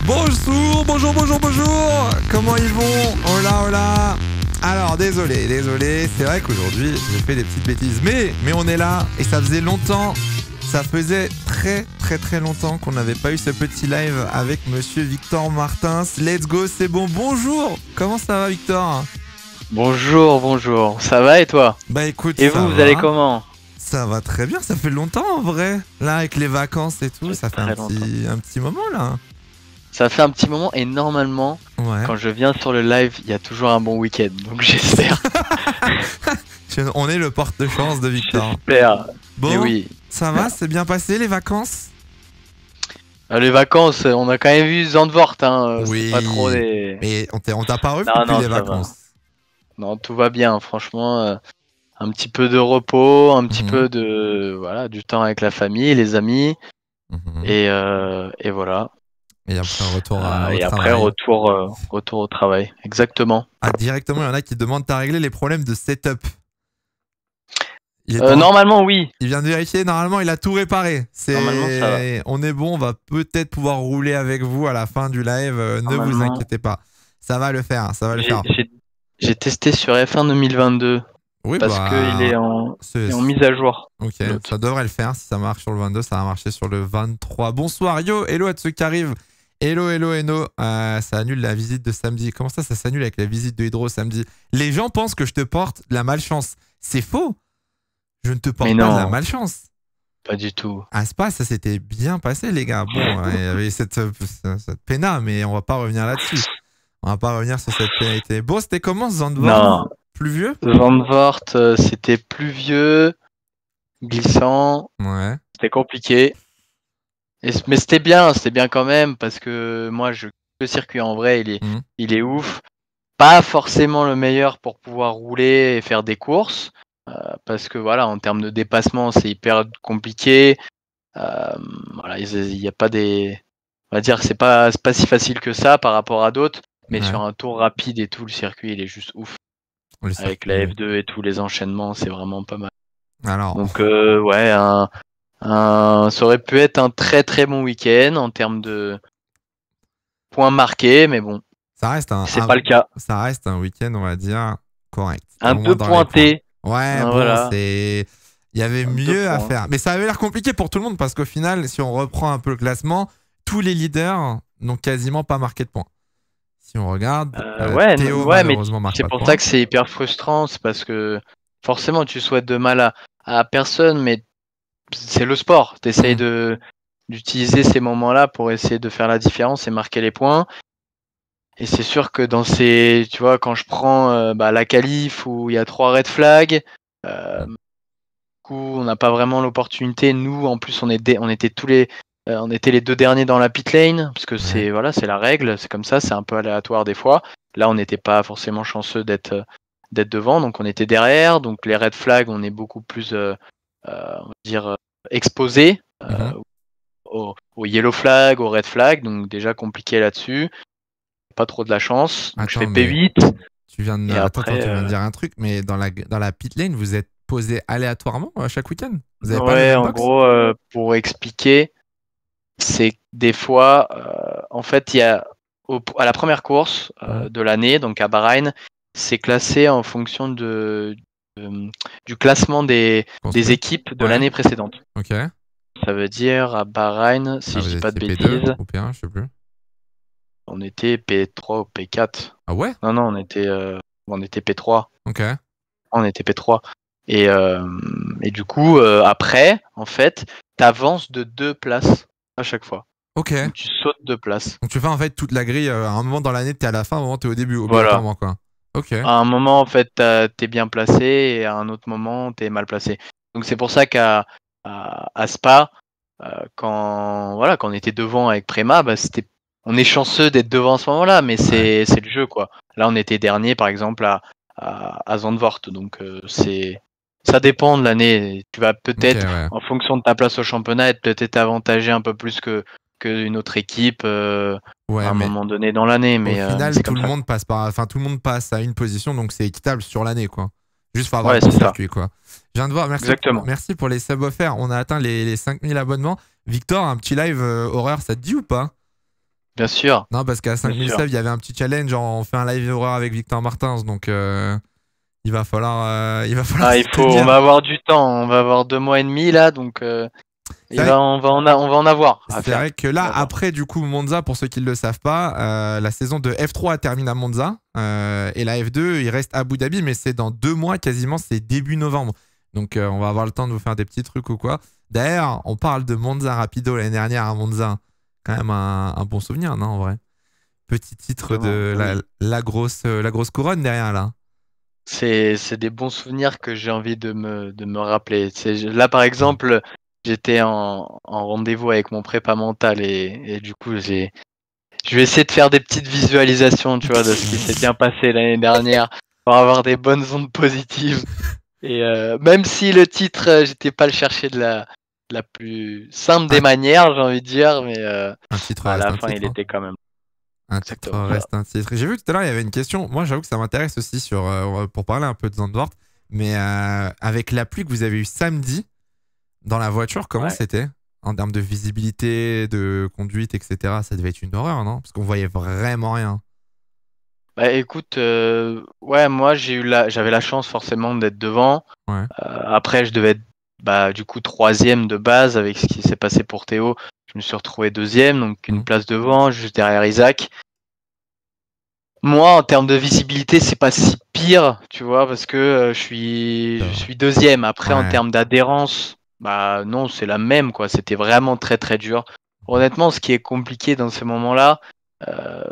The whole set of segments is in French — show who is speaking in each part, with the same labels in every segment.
Speaker 1: Bonjour, bonjour, bonjour, bonjour. Comment ils vont? Hola, hola. Alors, désolé, c'est vrai qu'aujourd'hui, j'ai fait des petites bêtises. Mais on est là et ça faisait longtemps. Ça faisait très longtemps qu'on n'avait pas eu ce petit live avec monsieur Victor Martins. Let's go, c'est bon. Bonjour. Comment ça va, Victor?
Speaker 2: Bonjour. Ça va et toi?
Speaker 1: Bah écoute,
Speaker 2: Et
Speaker 1: ça
Speaker 2: vous,
Speaker 1: va.
Speaker 2: vous allez comment?
Speaker 1: Ça va très bien, ça fait longtemps en vrai. Là, avec les vacances et tout, ça fait un petit moment là.
Speaker 2: Ça fait un petit moment et normalement,
Speaker 1: Ouais.
Speaker 2: quand je viens sur le live, il y a toujours un bon week-end. Donc j'espère.
Speaker 1: On est le porte-chance de Victor.
Speaker 2: J'espère.
Speaker 1: Bon,
Speaker 2: Et oui.
Speaker 1: ça va, c'est bien passé les vacances?
Speaker 2: Les vacances, on a quand même vu Zandvoort. Hein.
Speaker 1: Oui.
Speaker 2: C'est pas trop des.
Speaker 1: Mais on t'a pas revu
Speaker 2: Non,
Speaker 1: depuis
Speaker 2: non,
Speaker 1: les
Speaker 2: ça va.
Speaker 1: vacances.
Speaker 2: Non, tout va bien. Franchement, un petit peu de repos, un petit
Speaker 1: Mhm.
Speaker 2: peu de voilà, du temps avec la famille, les amis,
Speaker 1: Mhm.
Speaker 2: et voilà.
Speaker 1: Et après, retour au
Speaker 2: Et
Speaker 1: travail.
Speaker 2: après, retour au travail. Exactement.
Speaker 1: Ah, directement, il y en a qui demandent t'as réglé les problèmes de setup.
Speaker 2: Normalement, oui.
Speaker 1: Il vient de vérifier, normalement, il a tout réparé.
Speaker 2: Normalement, ça va.
Speaker 1: On est bon, on va peut-être pouvoir rouler avec vous à la fin du live. Ne vous inquiétez pas. Ça va le faire, ça va le faire.
Speaker 2: J'ai testé sur F1 2022
Speaker 1: Oui,
Speaker 2: parce qu'il est en mise à jour.
Speaker 1: Ok, ça devrait le faire. Si ça marche sur le 22, ça va marcher sur le 23. Bonsoir, yo, hello à ceux qui arrivent. Hello, ça annule la visite de samedi. Comment ça s'annule avec la visite de Hydro samedi? Les gens pensent que je te porte de la malchance. C'est faux. Je ne te porte pas de la malchance.
Speaker 2: Pas du tout.
Speaker 1: À Spa, ça s'était bien passé, les gars. Bon, il y avait cette péna, mais on va pas revenir là-dessus. On va pas revenir sur cette pénalité. Bon, c'était comment Zandvoort? Pluvieux?
Speaker 2: Zandvoort, c'était pluvieux, glissant.
Speaker 1: Ouais.
Speaker 2: C'était compliqué. Mais c'était bien quand même parce que moi, le circuit en vrai, il est ouf. Pas forcément le meilleur pour pouvoir rouler et faire des courses. Parce que voilà, en termes de dépassement, c'est hyper compliqué. Voilà, il y a pas des. On va dire que c'est pas si facile que ça par rapport à d'autres. Mais sur un tour rapide et tout, le circuit, il est juste ouf. Avec la F2 et tous les enchaînements, c'est vraiment pas mal.
Speaker 1: Alors.
Speaker 2: Donc, ouais, ça aurait pu être un très bon week-end en termes de points marqués, mais bon. C'est pas le cas.
Speaker 1: Ça reste un week-end, on va dire, correct.
Speaker 2: Un peu pointé.
Speaker 1: Ouais, bon,
Speaker 2: voilà.
Speaker 1: Il y avait mieux à faire. Mais ça avait l'air compliqué pour tout le monde parce qu'au final, si on reprend un peu le classement, tous les leaders n'ont quasiment pas marqué de points. Si on regarde, Théo malheureusement marque pas de points.
Speaker 2: C'est pour ça que c'est hyper frustrant, c'est parce que forcément tu souhaites de mal à personne, mais c'est le sport. Tu essayes d'utiliser ces moments-là pour essayer de faire la différence et marquer les points. Et c'est sûr que tu vois, quand je prends la qualif où il y a 3 red flags, du coup, on n'a pas vraiment l'opportunité. Nous, en plus, on était les 2 derniers dans la pit lane, parce que c'est la règle, c'est comme ça, c'est un peu aléatoire des fois. Là, on n'était pas forcément chanceux d'être devant, donc on était derrière. Donc les red flags, on est beaucoup plus, on va dire, exposé au yellow flag, au red flag, donc déjà compliqué là-dessus. Pas trop de la chance. Donc je fais P8.
Speaker 1: Tu viens de dire un truc, mais dans la pit lane, vous êtes posé aléatoirement chaque week-end? Vous avez pas la même box?
Speaker 2: En gros, pour expliquer, c'est des fois, en fait, il y a à la première course de l'année, donc à Bahreïn, c'est classé en fonction du classement des équipes de l'année précédente.
Speaker 1: Ok.
Speaker 2: Ça veut dire à Bahreïn, si je dis pas de bêtises.
Speaker 1: P2 ou P1, je sais plus.
Speaker 2: On était P3 ou P4.
Speaker 1: Ah ouais?
Speaker 2: Non, on était P3.
Speaker 1: Ok.
Speaker 2: On était P3. Et du coup, après, en fait, t'avances de 2 places à chaque fois.
Speaker 1: Ok.
Speaker 2: Donc, tu sautes 2 places.
Speaker 1: Donc tu fais en fait toute la grille. À un moment dans l'année, t'es à la fin, à un moment t'es au début, obligatoirement quoi. Ok.
Speaker 2: À un moment, en fait, t'es bien placé et à un autre moment, t'es mal placé. Donc c'est pour ça qu'à Spa, quand on était devant avec Prema, on est chanceux d'être devant à ce moment-là, mais c'est le jeu quoi. Là, on était dernier par exemple à Zandvoort, donc ça dépend de l'année. Tu vas peut-être, en fonction de ta place au championnat, être peut-être avantagé un peu plus qu'une autre équipe à un moment donné dans l'année. Mais
Speaker 1: au final, tout le monde passe à une position, donc c'est équitable sur l'année, quoi. Juste faut avoir le circuit, quoi. Je viens de voir, merci pour les subs offerts. On a atteint les 5000 abonnements. Victor, un petit live horreur, ça te dit ou pas?
Speaker 2: bien sûr,
Speaker 1: Non, parce qu'à
Speaker 2: bien
Speaker 1: 5000
Speaker 2: sûr.
Speaker 1: subs, il y avait un petit challenge, genre on fait un live horreur avec Victor Martins, donc il va falloir
Speaker 2: Ah,
Speaker 1: s'y
Speaker 2: on
Speaker 1: tenir.
Speaker 2: va avoir du temps, on va avoir 2 mois et demi là, donc
Speaker 1: C'est vrai,
Speaker 2: on va en avoir à
Speaker 1: c'est
Speaker 2: faire.
Speaker 1: vrai que
Speaker 2: On
Speaker 1: là,
Speaker 2: va voir.
Speaker 1: après, du coup, Monza, pour ceux qui ne le savent pas, la saison de F3 termine à Monza, et la F2, il reste à Abu Dhabi, mais c'est dans 2 mois quasiment, c'est début novembre. Donc on va avoir le temps de vous faire des petits trucs ou quoi. D'ailleurs, on parle de Monza Rapido l'année dernière à Monza. Quand même un bon souvenir, non, en vrai? Petit titre
Speaker 2: Exactement,
Speaker 1: de
Speaker 2: oui.
Speaker 1: la grosse couronne derrière là.
Speaker 2: C'est des bons souvenirs que j'ai envie de me rappeler. Là, par exemple, j'étais en rendez-vous avec mon prépa mental et du coup, je vais essayer de faire des petites visualisations, tu vois, de ce qui s'est bien passé l'année dernière pour avoir des bonnes ondes positives. Et même si le titre, j'étais pas le chercher de la plus simple des
Speaker 1: Un,
Speaker 2: manières, j'ai envie de dire, mais
Speaker 1: un titre
Speaker 2: à
Speaker 1: reste
Speaker 2: la
Speaker 1: un
Speaker 2: fin, il
Speaker 1: titre, hein.
Speaker 2: était quand même
Speaker 1: Un titre
Speaker 2: exactement ça.
Speaker 1: reste un titre. J'ai vu tout à l'heure, il y avait une question. Moi, j'avoue que ça m'intéresse aussi pour parler un peu de Zandvoort. Mais avec la pluie que vous avez eue samedi dans la voiture, comment
Speaker 2: Ouais.
Speaker 1: c'était? En termes de visibilité, de conduite, etc. Ça devait être une horreur, non? Parce qu'on voyait vraiment rien.
Speaker 2: Bah écoute, ouais, moi j'avais la chance forcément d'être devant.
Speaker 1: Ouais.
Speaker 2: Après, je devais être bah, du coup troisième de base avec ce qui s'est passé pour Théo. Je me suis retrouvé deuxième, donc une
Speaker 1: Mm.
Speaker 2: place devant, juste derrière Isaac. Moi, en termes de visibilité, c'est pas si pire, tu vois, parce que
Speaker 1: Ça
Speaker 2: je
Speaker 1: va.
Speaker 2: suis deuxième. Après, en
Speaker 1: Ouais.
Speaker 2: termes d'adhérence, bah non, c'est la même, quoi. C'était vraiment très très dur. Honnêtement, ce qui est compliqué dans ces moments-là, euh,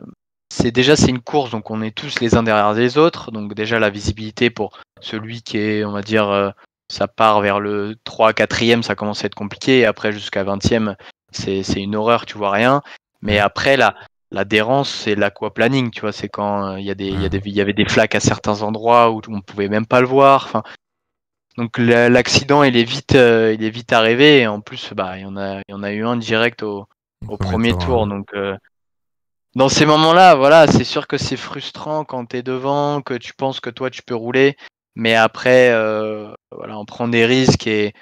Speaker 2: c'est une course, donc on est tous les uns derrière les autres. Donc déjà la visibilité pour celui qui est, on va dire, ça part vers le 3 4e, ça commence à être compliqué. Et après jusqu'à 20e, c'est une horreur, tu vois rien. Mais
Speaker 1: Ouais.
Speaker 2: après l'adhérence, c'est l'aquaplaning, tu vois, c'est quand
Speaker 1: Ouais.
Speaker 2: il y avait des flaques à certains endroits où on pouvait même pas le voir. Enfin, donc l'accident, il est vite arrivé. Et en plus, bah, il y en a eu un direct
Speaker 1: Au
Speaker 2: au
Speaker 1: premier
Speaker 2: premier
Speaker 1: tour,
Speaker 2: tour.
Speaker 1: ouais.
Speaker 2: Donc dans ces moments-là, voilà, c'est sûr que c'est frustrant quand t'es devant, que tu penses que toi tu peux rouler, mais après, voilà, on prend des risques et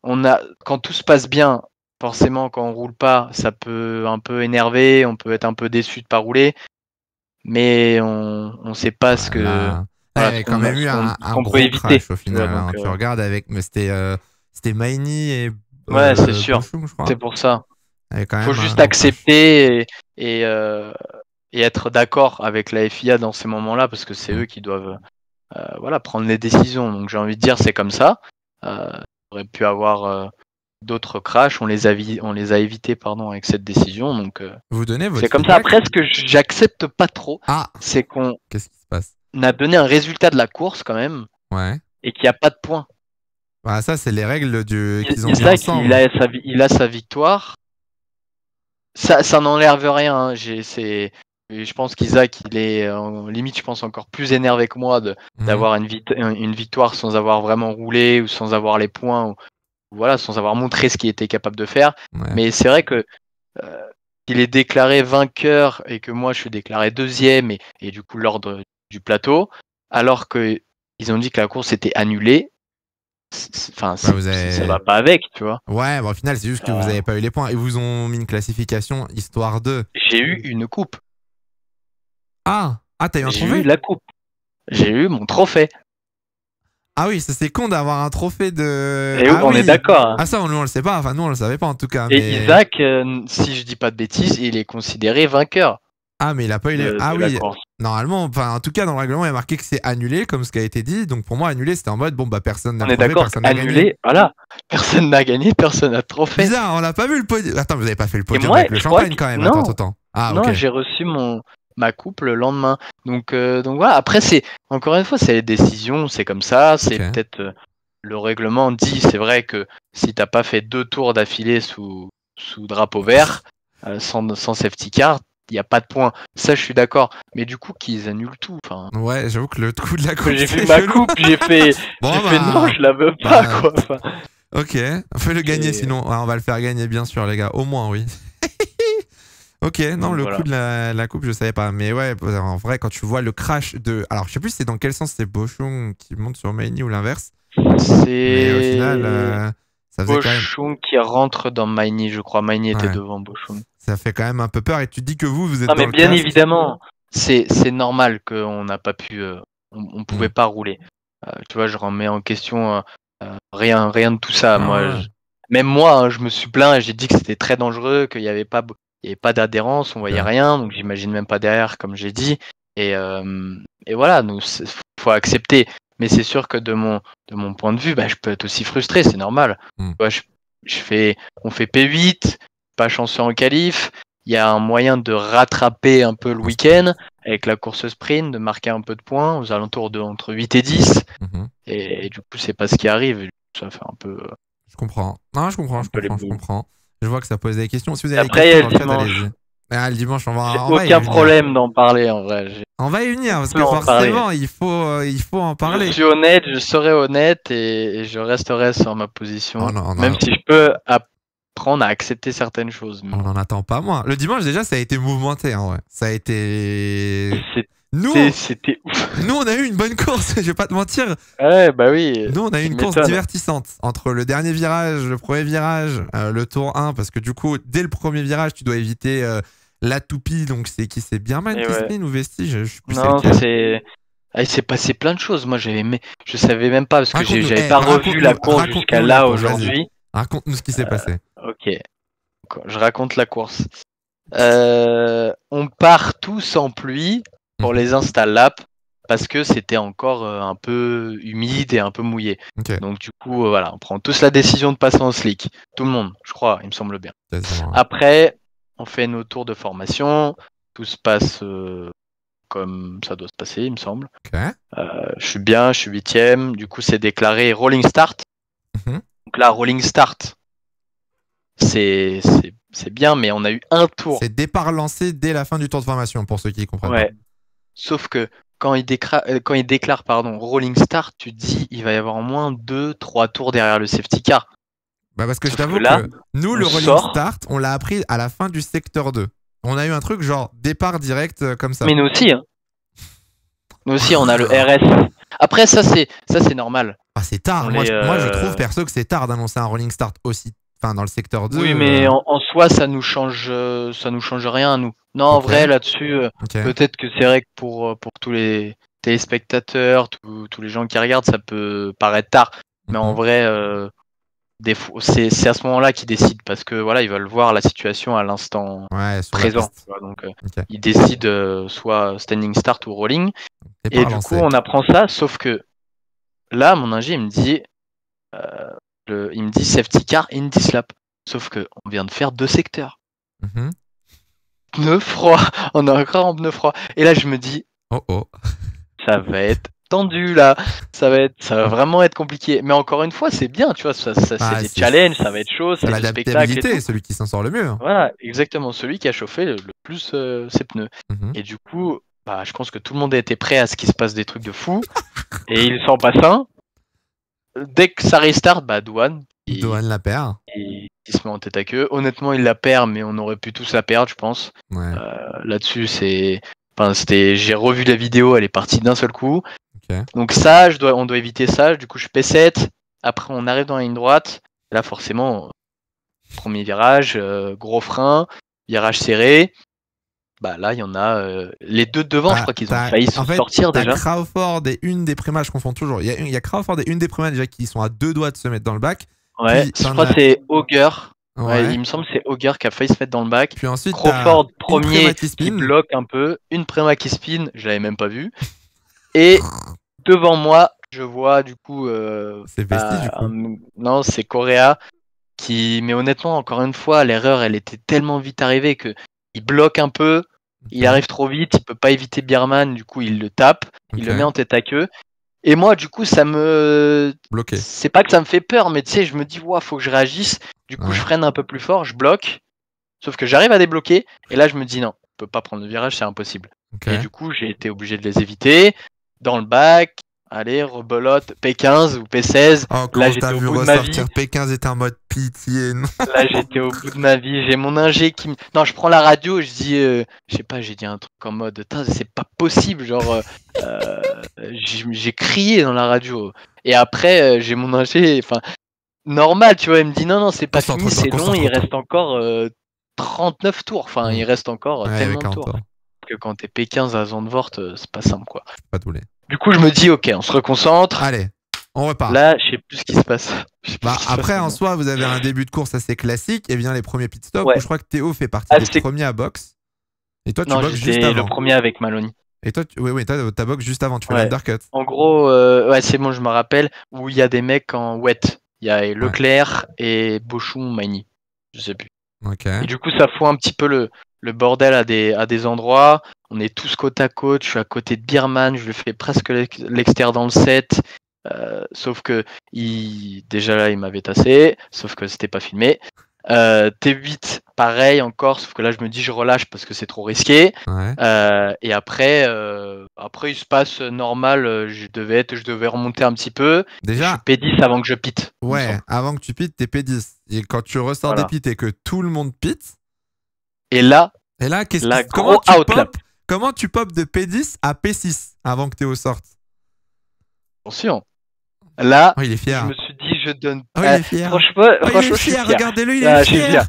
Speaker 2: quand tout se passe bien, forcément, quand on roule pas, ça peut un peu énerver, on peut être un peu déçu de pas rouler, mais on sait pas
Speaker 1: Voilà. Ah, il y
Speaker 2: voilà,
Speaker 1: avait quand même eu
Speaker 2: ce
Speaker 1: un
Speaker 2: qu'on peut
Speaker 1: gros
Speaker 2: éviter,
Speaker 1: crash au
Speaker 2: tu vois.
Speaker 1: final,
Speaker 2: Donc,
Speaker 1: hein. Tu regardes avec. Mais c'était Maini et
Speaker 2: ouais, c'est sûr,
Speaker 1: Bochum, je
Speaker 2: c'est
Speaker 1: crois.
Speaker 2: pour ça.
Speaker 1: Il y avait quand
Speaker 2: Faut
Speaker 1: même un
Speaker 2: juste
Speaker 1: gros crash.
Speaker 2: accepter et, euh, et être d'accord avec la FIA dans ces moments-là, parce que c'est
Speaker 1: Mm.
Speaker 2: eux qui doivent voilà, prendre les décisions. Donc j'ai envie de dire, c'est comme ça. On aurait pu avoir d'autres crashs, on les a évités pardon, avec cette décision. Donc
Speaker 1: Vous donnez
Speaker 2: c'est
Speaker 1: votre
Speaker 2: comme ça.
Speaker 1: feedback?
Speaker 2: Après, ce que j'accepte pas trop,
Speaker 1: Ah!
Speaker 2: c'est qu'on
Speaker 1: Qu'est-ce qui se passe?
Speaker 2: a donné un résultat de la course quand même
Speaker 1: Ouais.
Speaker 2: et qu'il n'y a pas de points.
Speaker 1: Bah, ça, c'est les règles qu'ils ont mis
Speaker 2: Isaac,
Speaker 1: ensemble.
Speaker 2: il a sa victoire. Ça n'enlève rien. Hein. Et je pense qu'Isaac, il est limite, je pense, encore plus énervé que moi
Speaker 1: Mhm.
Speaker 2: d'avoir une victoire sans avoir vraiment roulé ou sans avoir les points ou voilà, sans avoir montré ce qu'il était capable de faire.
Speaker 1: Ouais.
Speaker 2: Mais c'est vrai que euh, qu'il est déclaré vainqueur et que moi je suis déclaré deuxième et du coup l'ordre du plateau, alors que ils ont dit que la course était annulée. Enfin,
Speaker 1: Bah, vous
Speaker 2: ça
Speaker 1: avez.
Speaker 2: va pas avec, tu vois.
Speaker 1: Ouais, bah, au final, c'est juste que vous
Speaker 2: Euh,
Speaker 1: avez pas eu les points. Ils vous ont mis une classification histoire de.
Speaker 2: j'ai eu une coupe.
Speaker 1: Ah! Ah, t'as eu un
Speaker 2: J'ai eu
Speaker 1: trophée?
Speaker 2: la coupe. J'ai eu mon trophée.
Speaker 1: Ah oui, ça c'est con d'avoir un trophée de.
Speaker 2: Et
Speaker 1: Ah
Speaker 2: on est
Speaker 1: oui!
Speaker 2: d'accord. Hein.
Speaker 1: Ah, ça, nous, on le sait pas. Enfin, nous, on le savait pas en tout cas.
Speaker 2: Et
Speaker 1: Mais.
Speaker 2: Isaac, si je dis pas de bêtises, il est considéré vainqueur
Speaker 1: Ah, mais il a pas eu les. Ah
Speaker 2: de la
Speaker 1: oui!
Speaker 2: course.
Speaker 1: Normalement, enfin, en tout cas, dans le règlement, il y a marqué que c'est annulé, comme ce qui a été dit. Donc pour moi, annulé, c'était en mode, bon, bah, personne n'a
Speaker 2: On
Speaker 1: le
Speaker 2: est
Speaker 1: trophée,
Speaker 2: d'accord
Speaker 1: personne n'a gagné.
Speaker 2: qu'annulé, voilà. Personne n'a gagné, personne n'a de trophée.
Speaker 1: Bizarre, on n'a pas vu le podium. Attends, vous avez pas fait le
Speaker 2: Et
Speaker 1: podium
Speaker 2: moi,
Speaker 1: avec le
Speaker 2: je crois
Speaker 1: champagne
Speaker 2: que
Speaker 1: quand même. Attends,
Speaker 2: non,
Speaker 1: attends. Ah, ok.
Speaker 2: non, j'ai reçu ma coupe le lendemain. Donc voilà. Après, c'est encore une fois, c'est les décisions, c'est comme ça. C'est
Speaker 1: Ok.
Speaker 2: peut-être le règlement dit, c'est vrai que si t'as pas fait 2 tours d'affilée sous drapeau vert, sans safety car, il n'y a pas de points. Ça, je suis d'accord. Mais du coup, qu'ils annulent tout. Enfin,
Speaker 1: Ouais, j'avoue que le coup de la coupe,
Speaker 2: j'ai vu
Speaker 1: c'est
Speaker 2: ma
Speaker 1: chelou.
Speaker 2: coupe,
Speaker 1: Bon,
Speaker 2: non,
Speaker 1: bah.
Speaker 2: je la veux pas,
Speaker 1: Bah.
Speaker 2: quoi. Enfin,
Speaker 1: Ok. Fais-le gagner
Speaker 2: c'est
Speaker 1: sinon. Ouais, on va le faire gagner, bien sûr, les gars. Au moins, oui. Ok, non,
Speaker 2: donc
Speaker 1: le coup
Speaker 2: voilà.
Speaker 1: de la coupe, je savais pas. Mais ouais, en vrai, quand tu vois le crash de. Alors, je sais plus si c'est dans quel sens c'est Bochum qui monte sur Maini ou l'inverse. Mais au final,
Speaker 2: C'est
Speaker 1: Ça faisait quand même...
Speaker 2: Bochum qui rentre dans Maigny, je crois. Maigny était
Speaker 1: Ouais.
Speaker 2: devant Bochum.
Speaker 1: Ça fait quand même un peu peur. Et tu dis que vous êtes
Speaker 2: Non,
Speaker 1: dans
Speaker 2: mais
Speaker 1: le
Speaker 2: bien
Speaker 1: casque.
Speaker 2: évidemment, c'est normal qu'on n'a pas pu, on pouvait pas rouler. Tu vois, je remets en question rien de tout ça.
Speaker 1: Ouais.
Speaker 2: Même moi, hein, je me suis plaint et j'ai dit que c'était très dangereux, qu'il n'y avait pas, d'adhérence, on voyait
Speaker 1: Ok.
Speaker 2: rien, donc j'imagine même pas derrière, comme j'ai dit. Et voilà, donc faut accepter. Mais c'est sûr que de mon point de vue, bah, je peux être aussi frustré, c'est normal.
Speaker 1: Mm.
Speaker 2: Tu vois, on fait P8, pas chanceux en qualif. Il y a un moyen de rattraper un peu le week-end avec la course sprint, de marquer un peu de points aux alentours de entre 8 et 10.
Speaker 1: Mhm.
Speaker 2: Et du coup, c'est pas ce qui arrive. Ça fait un peu,
Speaker 1: Je comprends. Non, je comprends, je
Speaker 2: les
Speaker 1: comprends, je
Speaker 2: boules.
Speaker 1: comprends. Je vois que ça pose des questions. Si vous avez des
Speaker 2: Après, il y
Speaker 1: questions
Speaker 2: a
Speaker 1: dans
Speaker 2: le
Speaker 1: le chat,
Speaker 2: dimanche.
Speaker 1: allez-y. Ah, le dimanche,
Speaker 2: J'ai
Speaker 1: on va y
Speaker 2: aucun
Speaker 1: venir.
Speaker 2: problème d'en parler en vrai.
Speaker 1: On va y venir parce
Speaker 2: peut
Speaker 1: que
Speaker 2: en parler.
Speaker 1: forcément, il faut en parler.
Speaker 2: Je suis honnête, je serai honnête et je resterai sur ma position.
Speaker 1: Oh non,
Speaker 2: même si je peux apprendre à accepter certaines choses.
Speaker 1: On n'en attend pas moins. Le dimanche, déjà, ça a été mouvementé. Hein, ouais. Ça a été.
Speaker 2: C'était ouf.
Speaker 1: Nous, on a eu une bonne course, je vais pas te mentir.
Speaker 2: Ouais, bah oui.
Speaker 1: Nous, on a eu une course divertissante entre le dernier virage, le premier virage, le tour 1, parce que du coup, dès le premier virage, tu dois éviter la toupie. Donc, c'est qui c'est Bierman qui spin ou Vestige? Je sais plus
Speaker 2: non, c'est. Ah, il s'est passé plein de choses. Moi, je savais même pas parce que j'avais pas revu la course jusqu'à là aujourd'hui.
Speaker 1: Raconte-nous ce qui s'est passé.
Speaker 2: Ok. Je raconte la course. On part tous en pluie pour les install laps parce que c'était encore un peu humide et un peu mouillé.
Speaker 1: Okay.
Speaker 2: Donc du coup, voilà, on prend tous la décision de passer en slick. Tout le monde, je crois, il me semble bien. Après, on fait nos tours de formation. Tout se passe comme ça doit se passer, il me semble.
Speaker 1: Okay.
Speaker 2: Je suis bien, je suis 8ème. Du coup, c'est déclaré rolling start. Donc là, rolling start, c'est bien, mais on a eu un tour.
Speaker 1: C'est départ lancé dès la fin du tour de formation, pour ceux qui comprennent
Speaker 2: pas.
Speaker 1: pas.
Speaker 2: Sauf que quand il déclare rolling start, tu te dis il va y avoir au moins 2-3 tours derrière le safety car.
Speaker 1: Bah parce que je t'avoue que nous, le rolling start, on l'a appris à la fin du secteur 2. On a eu un truc genre départ direct comme ça.
Speaker 2: Mais nous aussi, hein. Nous aussi, on a le RS. Après, ça c'est normal.
Speaker 1: Ah, c'est tard. Moi, je trouve perso que c'est tard d'annoncer un rolling start aussi. Enfin, dans le secteur 2.
Speaker 2: Oui, mais en soi, ça nous change rien, nous. Non, en vrai, là-dessus, peut-être que c'est vrai que pour tous les téléspectateurs, tous les gens qui regardent, ça peut paraître tard. Mais en vrai, c'est à ce moment-là qu'ils décident parce que voilà, ils veulent voir la situation à l'instant présent. Donc, ils décident soit standing start ou rolling. Et du coup, on apprend ça, sauf que là, mon ingé, il me dit safety car Indy slap. Sauf que on vient de faire 2 secteurs. Pneus froids. On est encore en pneus froids. Et là, je me dis, ça va être tendu là. Ça va vraiment être compliqué. Mais encore une fois, c'est bien, tu vois. C'est des challenges, ça va être chaud, c'est du spectacle.
Speaker 1: C'est celui qui s'en sort le mieux.
Speaker 2: Voilà, exactement. Celui qui a chauffé le plus ses pneus. Et du coup, je pense que tout le monde a été prêt à ce qu'il se passe des trucs de fou. Et il s'en passe un. Dès que ça restart, Douane.
Speaker 1: Douane la perd.
Speaker 2: Il se met en tête à queue. Honnêtement, il la perd, mais on aurait pu tous la perdre, je pense.
Speaker 1: Ouais.
Speaker 2: Là-dessus, j'ai revu la vidéo, elle est partie d'un seul coup.
Speaker 1: Okay.
Speaker 2: Donc ça, on doit éviter ça. Du coup, je P7. Après, on arrive dans la ligne droite. Là, forcément, premier virage, gros frein, virage serré. Là, il y en a les deux devant, je crois qu'ils ont failli sortir déjà.
Speaker 1: Crawford et une des primaires, je confonds toujours. Il y a Crawford et une des primaires déjà qui sont à 2 doigts de se mettre dans le bac.
Speaker 2: Ouais, je crois que c'est Auger. Ouais, il me semble que c'est Auger qui a failli se mettre dans le bac.
Speaker 1: Puis ensuite,
Speaker 2: Crawford premier qui bloque un peu. Une préma qui spin, je l'avais même pas vu. Et devant moi, je vois du coup.
Speaker 1: C'est Vestige du coup.
Speaker 2: Non, c'est Correa qui. Mais honnêtement, encore une fois, l'erreur, elle était tellement vite arrivée que il bloque un peu. Il arrive trop vite, il peut pas éviter Bierman, du coup il le tape, il le met en tête à queue. Et moi du coup ça me...
Speaker 1: Bloqué.
Speaker 2: C'est pas que ça me fait peur, mais tu sais, je me dis, faut que je réagisse. Du coup je freine un peu plus fort, je bloque. Sauf que j'arrive à débloquer, et là je me dis non, je peux pas prendre le virage, c'est impossible. Et du coup j'ai été obligé de les éviter. Dans le bac, allez, rebelote, P15 ou P16.
Speaker 1: Là j'étais au bout de ma vie. P15 était en mode pitié, non.
Speaker 2: Là j'étais au bout de ma vie, j'ai mon ingé qui me... Non, je prends la radio et je dis, je sais pas, j'ai dit un truc en mode, c'est pas possible, genre, j'ai crié dans la radio. Et après, j'ai mon ingé, enfin, normal, tu vois. Il me dit non, c'est pas fini,
Speaker 1: Concentre-toi,
Speaker 2: c'est long, il
Speaker 1: concentre-toi.
Speaker 2: reste encore 39 tours. Enfin, il reste encore
Speaker 1: Ouais,
Speaker 2: tellement
Speaker 1: avec
Speaker 2: de
Speaker 1: 40
Speaker 2: tours.
Speaker 1: tours.
Speaker 2: Que quand t'es P15 à Zandvoort, c'est pas simple, quoi.
Speaker 1: Pas douler.
Speaker 2: Du coup, je me dis, ok, on se reconcentre.
Speaker 1: Allez, on repart.
Speaker 2: Là, je sais plus ce qui se passe. Je sais plus
Speaker 1: Bah,
Speaker 2: ce qui se
Speaker 1: après,
Speaker 2: passe
Speaker 1: en
Speaker 2: maintenant.
Speaker 1: soi, vous avez un début de course assez classique et vient les premiers pit stops
Speaker 2: Ouais.
Speaker 1: où je crois que Théo fait partie
Speaker 2: Ah,
Speaker 1: des
Speaker 2: c'est-
Speaker 1: premiers à box. Et toi, tu
Speaker 2: Non,
Speaker 1: boxes juste
Speaker 2: j'étais le
Speaker 1: avant.
Speaker 2: premier avec Maloney.
Speaker 1: Et toi, oui, t'as box juste avant, tu fais
Speaker 2: Ouais.
Speaker 1: l'undercut.
Speaker 2: En gros, ouais, c'est bon, je me rappelle, où il y a des mecs en wet. Il y a Leclerc et Bochum Magny. Je sais plus.
Speaker 1: Ok.
Speaker 2: Et du coup, ça fout un petit peu le bordel à des endroits. On est tous côte à côte. Je suis à côté de Bierman. Je lui fais presque l'extérieur dans le set. Sauf que déjà là, il m'avait tassé. Sauf que c'était pas filmé. T8, pareil encore. Sauf que là, je me dis, je relâche parce que c'est trop risqué.
Speaker 1: Ouais.
Speaker 2: Et après, il se passe normal. Je devais remonter un petit peu. Je suis
Speaker 1: Déjà,
Speaker 2: P10 avant que je pite. il me
Speaker 1: ouais,
Speaker 2: semble.
Speaker 1: avant que tu pites, t'es P10. Et quand tu ressors
Speaker 2: Voilà.
Speaker 1: des pits et que tout le monde pite,
Speaker 2: Et là,
Speaker 1: et là,
Speaker 2: gros outlap.
Speaker 1: comment tu pop de P10 à P6 avant que Théo sorte?
Speaker 2: Attention. Là,
Speaker 1: Oh, il est
Speaker 2: je
Speaker 1: fier.
Speaker 2: me suis dit, je donne.
Speaker 1: Oh, il est fier.
Speaker 2: Franchement,
Speaker 1: Oh, il est
Speaker 2: franchement, je suis
Speaker 1: fier,
Speaker 2: fier.
Speaker 1: regardez-le, il
Speaker 2: Ah,
Speaker 1: est
Speaker 2: je suis
Speaker 1: fier.
Speaker 2: fier.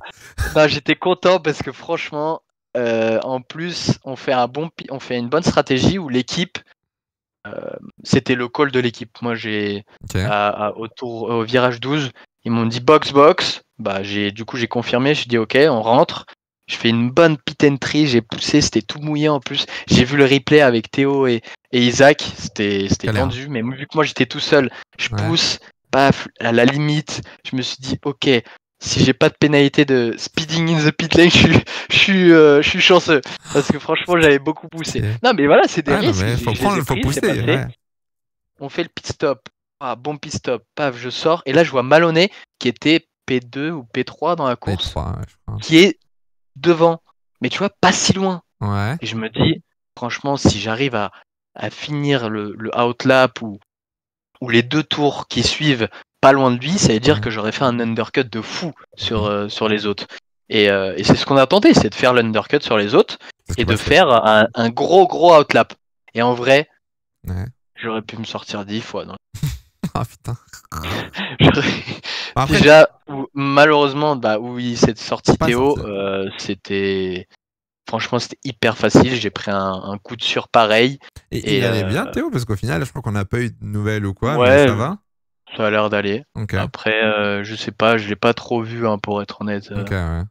Speaker 2: Non, j'étais content parce que franchement, en plus, on fait une bonne stratégie où l'équipe, c'était le call de l'équipe. Moi,
Speaker 1: Ok.
Speaker 2: au virage 12, ils m'ont dit box. Bah, du coup, j'ai confirmé. J'ai dit ok, on rentre. Je fais une bonne pit entry. J'ai poussé, c'était tout mouillé en plus. J'ai vu le replay avec Théo et Isaac. C'était
Speaker 1: Galère.
Speaker 2: tendu. Mais vu que moi, j'étais tout seul, je
Speaker 1: Ouais.
Speaker 2: pousse, paf, à la limite. Je me suis dit ok. Si j'ai pas de pénalité de speeding in the pit lane, je suis chanceux. Parce que franchement, j'avais beaucoup poussé.
Speaker 1: Ok.
Speaker 2: Non, mais voilà, c'est des
Speaker 1: Ah non,
Speaker 2: risques.
Speaker 1: mais
Speaker 2: Je
Speaker 1: faut
Speaker 2: les ai
Speaker 1: prendre, faut
Speaker 2: pris, c'est
Speaker 1: pousser.
Speaker 2: passé.
Speaker 1: Ouais.
Speaker 2: On fait le pit stop. Ah, bon pit stop. Paf, je sors. Et là, je vois Maloney qui était P2 ou P3 dans la course,
Speaker 1: P3, ouais, je crois.
Speaker 2: qui est devant. Mais tu vois, pas si loin.
Speaker 1: Ouais.
Speaker 2: Et je me dis, franchement, si j'arrive à finir le outlap ou les 2 tours qui suivent pas loin de lui, ça veut dire
Speaker 1: Ouais.
Speaker 2: que j'aurais fait un undercut de fou sur les autres. Et c'est ce qu'on a tenté, c'est de faire l'undercut sur les autres
Speaker 1: C'est ce
Speaker 2: et
Speaker 1: qu'on va
Speaker 2: de
Speaker 1: faire.
Speaker 2: faire un gros outlap. Et en vrai,
Speaker 1: Ouais.
Speaker 2: j'aurais pu me sortir 10 fois. Non.
Speaker 1: Ah putain. Après,
Speaker 2: Déjà, malheureusement, où il s'est sorti
Speaker 1: Pas
Speaker 2: Théo,
Speaker 1: sorti.
Speaker 2: c'était hyper facile. J'ai pris un coup de sur pareil.
Speaker 1: et il allait bien, Théo, parce qu'au final, je crois qu'on n'a pas eu de nouvelles ou quoi, mais
Speaker 2: Ouais,
Speaker 1: ça va.
Speaker 2: ça a l'air d'aller.
Speaker 1: Ok.
Speaker 2: Après, je sais pas, je l'ai pas trop vu, hein, pour être honnête.
Speaker 1: Ok, ouais.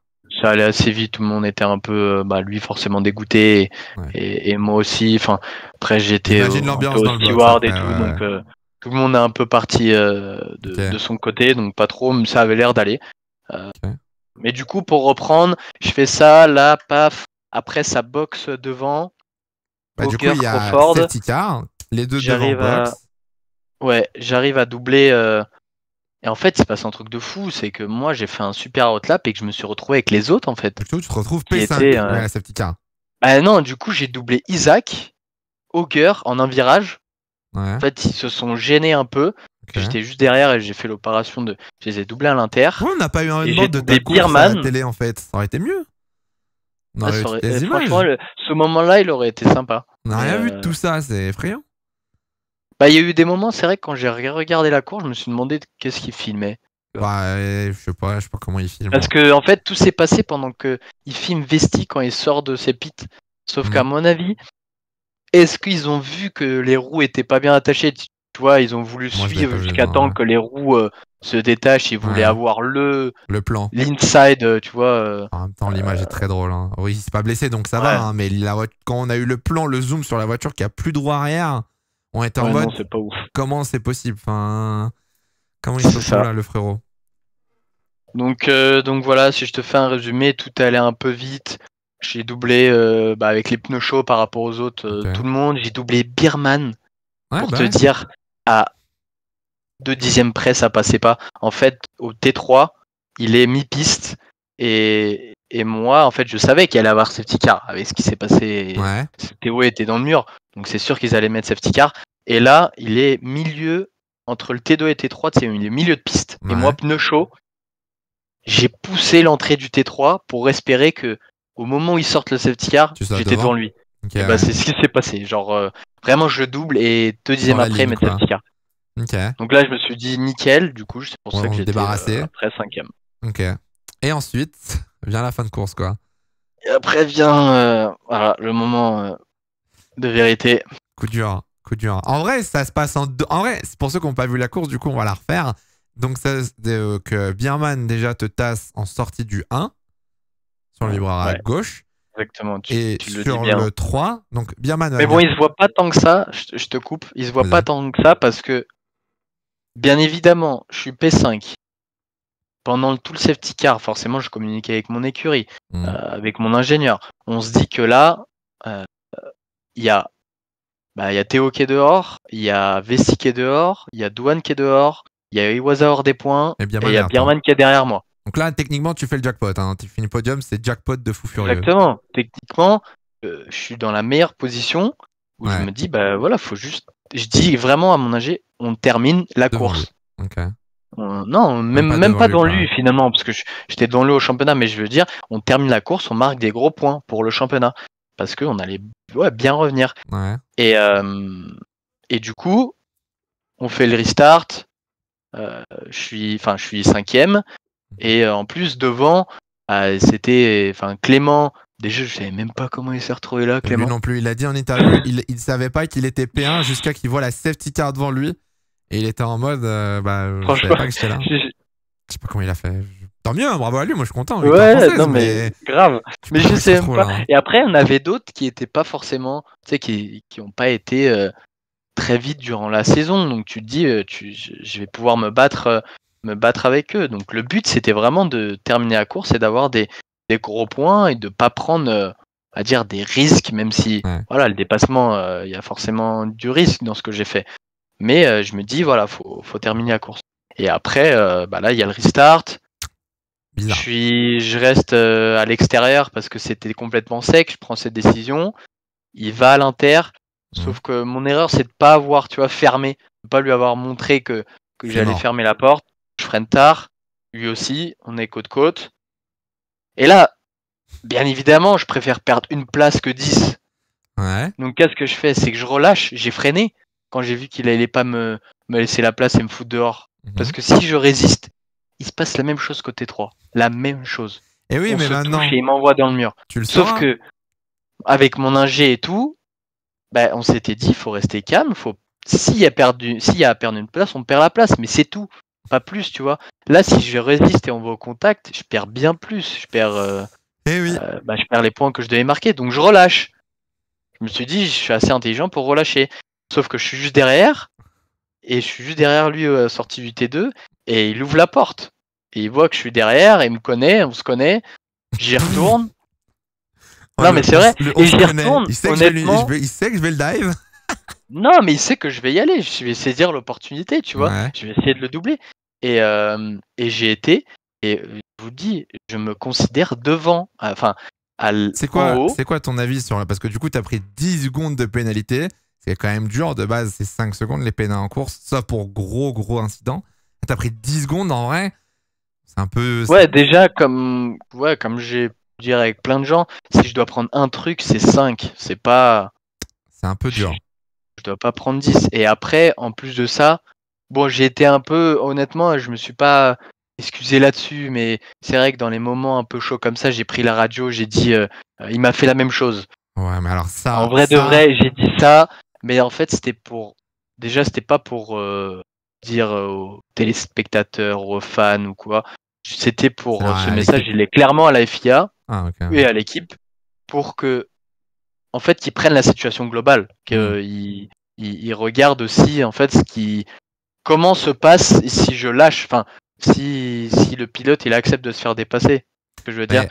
Speaker 2: Ça allait assez vite, tout le monde était un peu, lui forcément dégoûté,
Speaker 1: Ouais.
Speaker 2: et moi aussi. Enfin, après j'étais
Speaker 1: J'imagine
Speaker 2: un
Speaker 1: l'ambiance
Speaker 2: peu
Speaker 1: dans
Speaker 2: au
Speaker 1: le box
Speaker 2: steward et
Speaker 1: après,
Speaker 2: tout,
Speaker 1: ouais,
Speaker 2: donc
Speaker 1: ouais.
Speaker 2: tout le monde est un peu parti
Speaker 1: Ok.
Speaker 2: de son côté, donc pas trop, mais ça avait l'air d'aller.
Speaker 1: Ok.
Speaker 2: Mais du coup, pour reprendre, je fais ça, là, paf. Après, ça boxe devant.
Speaker 1: Bah, du coup,
Speaker 2: Auger,
Speaker 1: il y a
Speaker 2: Crawford.
Speaker 1: safety car, les deux devant box.
Speaker 2: J'arrive à doubler. Et en fait, il se passe un truc de fou, c'est que moi, j'ai fait un super outlap et que je me suis retrouvé avec les autres, en fait.
Speaker 1: Du coup, tu te retrouves
Speaker 2: Qui
Speaker 1: P5.
Speaker 2: étaient,
Speaker 1: Ouais, la safety car.
Speaker 2: Ah non, du coup, j'ai doublé Isaac, Auger en un virage.
Speaker 1: Ouais.
Speaker 2: En fait, ils se sont gênés un peu.
Speaker 1: Ok.
Speaker 2: Puis j'étais juste derrière et j'ai fait l'opération de. Je les ai doublés à l'inter.
Speaker 1: Pourquoi on n'a pas eu un
Speaker 2: Et
Speaker 1: mode
Speaker 2: j'ai
Speaker 1: de ta
Speaker 2: doublé
Speaker 1: course à la
Speaker 2: Bierman.
Speaker 1: télé en fait? Ça aurait été mieux. On aurait eu toutes les images.
Speaker 2: Franchement, ce moment-là, il aurait été sympa.
Speaker 1: On n'a rien
Speaker 2: Mais,
Speaker 1: vu de tout ça, c'est effrayant.
Speaker 2: il y a eu des moments, c'est vrai que quand j'ai regardé la course, je me suis demandé qu'est-ce qu'il filmait.
Speaker 1: Bah, je sais pas comment il filme.
Speaker 2: Parce que en fait, tout s'est passé pendant que il filme Vesti quand il sort de ses pits. Sauf qu'à mon avis, est-ce qu'ils ont vu que les roues étaient pas bien attachées? Tu vois, ils ont voulu
Speaker 1: Moi, je l'ai pas
Speaker 2: suivre
Speaker 1: vu,
Speaker 2: jusqu'à
Speaker 1: non,
Speaker 2: temps
Speaker 1: ouais.
Speaker 2: que les roues se détachent. Ils voulaient
Speaker 1: Ouais.
Speaker 2: avoir
Speaker 1: Le plan.
Speaker 2: l'inside, tu vois.
Speaker 1: En même temps, l'image est très drôle. Hein. Oui, il s'est pas blessé, donc ça
Speaker 2: Ouais.
Speaker 1: va. Hein, mais quand on a eu le plan, le zoom sur la voiture qui a plus droit arrière, on était en
Speaker 2: Ouais,
Speaker 1: mode
Speaker 2: non, c'est pas ouf.
Speaker 1: comment c'est possible? Enfin, comment il se
Speaker 2: C'est
Speaker 1: retrouve
Speaker 2: ça.
Speaker 1: là, le frérot?
Speaker 2: Donc voilà, si je te fais un résumé, tout allait un peu vite. J'ai doublé avec les pneus chauds par rapport aux autres,
Speaker 1: Ok.
Speaker 2: tout le monde. J'ai doublé Bierman
Speaker 1: Ouais,
Speaker 2: pour
Speaker 1: bah
Speaker 2: te
Speaker 1: ouais.
Speaker 2: dire à 2 dixièmes près, ça passait pas. En fait, au T3, il est mi-piste et moi, en fait, je savais qu'il allait avoir safety car avec ce qui s'est passé.
Speaker 1: Ouais.
Speaker 2: Théo était dans le mur, donc c'est sûr qu'ils allaient mettre safety car. Et là, il est milieu entre le T2 et T3, il est milieu de piste.
Speaker 1: Ouais.
Speaker 2: Et moi, pneu chaud, j'ai poussé l'entrée du T3 pour espérer que au moment où il sorte le safety car,
Speaker 1: Tu sois
Speaker 2: j'étais
Speaker 1: devant
Speaker 2: devant lui.
Speaker 1: Ok,
Speaker 2: Et
Speaker 1: ouais.
Speaker 2: c'est ce qui s'est passé. Genre, vraiment, je double et 2 dixièmes
Speaker 1: Sur la
Speaker 2: après,
Speaker 1: ligne,
Speaker 2: mettre
Speaker 1: quoi.
Speaker 2: safety car.
Speaker 1: Ok.
Speaker 2: Donc là, je me suis dit nickel, du coup, c'est pour ça
Speaker 1: On
Speaker 2: que
Speaker 1: se
Speaker 2: j'étais
Speaker 1: débarrassait.
Speaker 2: après 5e.
Speaker 1: Ok. Et ensuite, vient la fin de course, quoi.
Speaker 2: Et après vient voilà, le moment de vérité.
Speaker 1: Coup dur, coup dur. En vrai, ça se passe en deux. En vrai, c'est pour ceux qui n'ont pas vu la course, du coup, on va la refaire. Donc, que Bierman déjà te tasse en sortie du 1 sur le vibreur à
Speaker 2: Ouais,
Speaker 1: gauche.
Speaker 2: exactement,
Speaker 1: Et
Speaker 2: tu le dis
Speaker 1: sur
Speaker 2: bien.
Speaker 1: le 3, donc Bierman va
Speaker 2: Mais bon,
Speaker 1: venir.
Speaker 2: il se voit pas tant que ça, je te coupe, il se voit pas
Speaker 1: Vas-y.
Speaker 2: tant que ça parce que, bien évidemment, je suis P5. Pendant tout le safety car, forcément, je communique avec mon écurie, avec mon ingénieur. On se dit que là, il y a il y a Théo qui est dehors, il y a Vessi qui est dehors, il y a Douane qui est dehors, il y a Iwaza hors des points,
Speaker 1: Et
Speaker 2: et il
Speaker 1: Bierman
Speaker 2: y a
Speaker 1: derrière toi.
Speaker 2: Bierman qui est derrière moi.
Speaker 1: Donc là, techniquement, tu fais le jackpot. Hein. Tu finis podium, c'est jackpot de fou furieux.
Speaker 2: Exactement. Techniquement, je suis dans la meilleure position où je
Speaker 1: Ouais,
Speaker 2: me dis, bah voilà, faut juste. Je dis vraiment à mon ingé, on termine la
Speaker 1: devant lui.
Speaker 2: course.
Speaker 1: Ok.
Speaker 2: Non, même
Speaker 1: devant
Speaker 2: pas
Speaker 1: lui,
Speaker 2: dans
Speaker 1: quoi.
Speaker 2: lui finalement, parce que j'étais dans lui au championnat, mais je veux dire, on termine la course, on marque des gros points pour le championnat. Parce qu'on allait bien revenir.
Speaker 1: Ouais.
Speaker 2: Et du coup, on fait le restart. Je suis 5e. Et en plus, devant, c'était Clément. Déjà, je savais même pas comment il s'est retrouvé là,
Speaker 1: Lui
Speaker 2: Clément.
Speaker 1: non plus, il a dit en interview, il savait pas qu'il était P1 jusqu'à qu'il voit la safety car devant lui. Et il était en mode, je savais
Speaker 2: Franchement,
Speaker 1: pas que j'étais là.
Speaker 2: je-
Speaker 1: Je sais pas comment il a fait. Tant mieux, hein, bravo à lui, moi je suis content. Victoire
Speaker 2: ouais,
Speaker 1: française,
Speaker 2: non mais
Speaker 1: mais
Speaker 2: grave.
Speaker 1: je sais
Speaker 2: Mais
Speaker 1: pas
Speaker 2: je
Speaker 1: comment il se
Speaker 2: sais même
Speaker 1: retrouve
Speaker 2: pas.
Speaker 1: là. Hein.
Speaker 2: Et après, on avait d'autres qui étaient pas forcément, tu sais, qui ont pas été très vite durant la saison. Donc tu te dis, je vais pouvoir me battre avec eux. Donc le but, c'était vraiment de terminer la course et d'avoir des gros points et de pas prendre, à dire, des risques, même si,
Speaker 1: Ouais.
Speaker 2: voilà, le dépassement, il y a forcément du risque dans ce que j'ai fait. Mais je me dis, voilà, faut terminer la course. Et après, là, il y a le restart.
Speaker 1: Bizarre.
Speaker 2: Je reste à l'extérieur parce que c'était complètement sec. Je prends cette décision. Il va à l'Inter. Sauf que mon erreur, c'est de pas avoir, tu vois, fermé, de pas lui avoir montré que
Speaker 1: C'est
Speaker 2: j'allais
Speaker 1: mort.
Speaker 2: fermer la porte. Je freine tard. Lui aussi, on est côte-côte. Et là, bien évidemment, je préfère perdre une place que 10.
Speaker 1: Ouais.
Speaker 2: Donc, qu'est-ce que je fais? C'est que je relâche. J'ai freiné quand j'ai vu qu'il allait pas me laisser la place et me foutre dehors. Parce que si je résiste, il se passe la même chose côté 3. La même chose.
Speaker 1: Et oui,
Speaker 2: On
Speaker 1: mais
Speaker 2: se
Speaker 1: maintenant,
Speaker 2: touche et il m'envoie dans le mur.
Speaker 1: tu le
Speaker 2: Sauf
Speaker 1: sauras.
Speaker 2: que, avec mon ingé et tout, on s'était dit, faut rester calme. S'il y a à perdre une place, on perd la place. Mais c'est tout. Pas plus, tu vois. Là, si je résiste et on va au contact, je perds bien plus.
Speaker 1: Eh oui.
Speaker 2: Je perds les points que je devais marquer. Donc, je relâche. Je me suis dit, je suis assez intelligent pour relâcher. Sauf que je suis juste derrière. Et je suis juste derrière lui, sorti du T2. Et il ouvre la porte. Et il voit que je suis derrière. Et il me connaît. On se connaît. J'y retourne.
Speaker 1: Oh,
Speaker 2: Non, mais c'est vrai.
Speaker 1: on
Speaker 2: Et
Speaker 1: se
Speaker 2: j'y
Speaker 1: connaît.
Speaker 2: retourne,
Speaker 1: Il sait que
Speaker 2: honnêtement.
Speaker 1: il sait que je vais le dive.
Speaker 2: Non, mais il sait que je vais y aller. Je vais saisir l'opportunité, tu vois.
Speaker 1: Ouais.
Speaker 2: Je vais essayer de le doubler. Et j'y étais. Et je vous dis, je me considère devant. Enfin, en haut.
Speaker 1: C'est quoi ton avis sur parce que du coup, tu as pris 10 secondes de pénalité. C'est quand même dur. De base, c'est 5 secondes les pénals en course. Ça pour gros incident. Tu as pris 10 secondes en vrai. C'est un peu.
Speaker 2: Ouais, déjà, comme j'ai dire avec plein de gens, si je dois prendre un truc, c'est 5. C'est pas.
Speaker 1: C'est un peu dur.
Speaker 2: Je dois pas prendre 10. Et après, en plus de ça, bon, j'ai été un peu, honnêtement, je me suis pas excusé là-dessus, mais c'est vrai que dans les moments un peu chauds comme ça, j'ai pris la radio, j'ai dit, il m'a fait la même chose.
Speaker 1: Ouais, mais alors
Speaker 2: En vrai de vrai, j'ai dit ça, mais en fait, déjà, c'était pas pour dire aux téléspectateurs, aux fans ou quoi. C'était pour ce message, il est clairement à la FIA et à l'équipe pour que, en fait, qu'ils prennent la situation globale, qu'ils regardent aussi, en fait, comment se passe si je lâche, enfin, si le pilote il accepte de se faire dépasser, ce que je veux dire.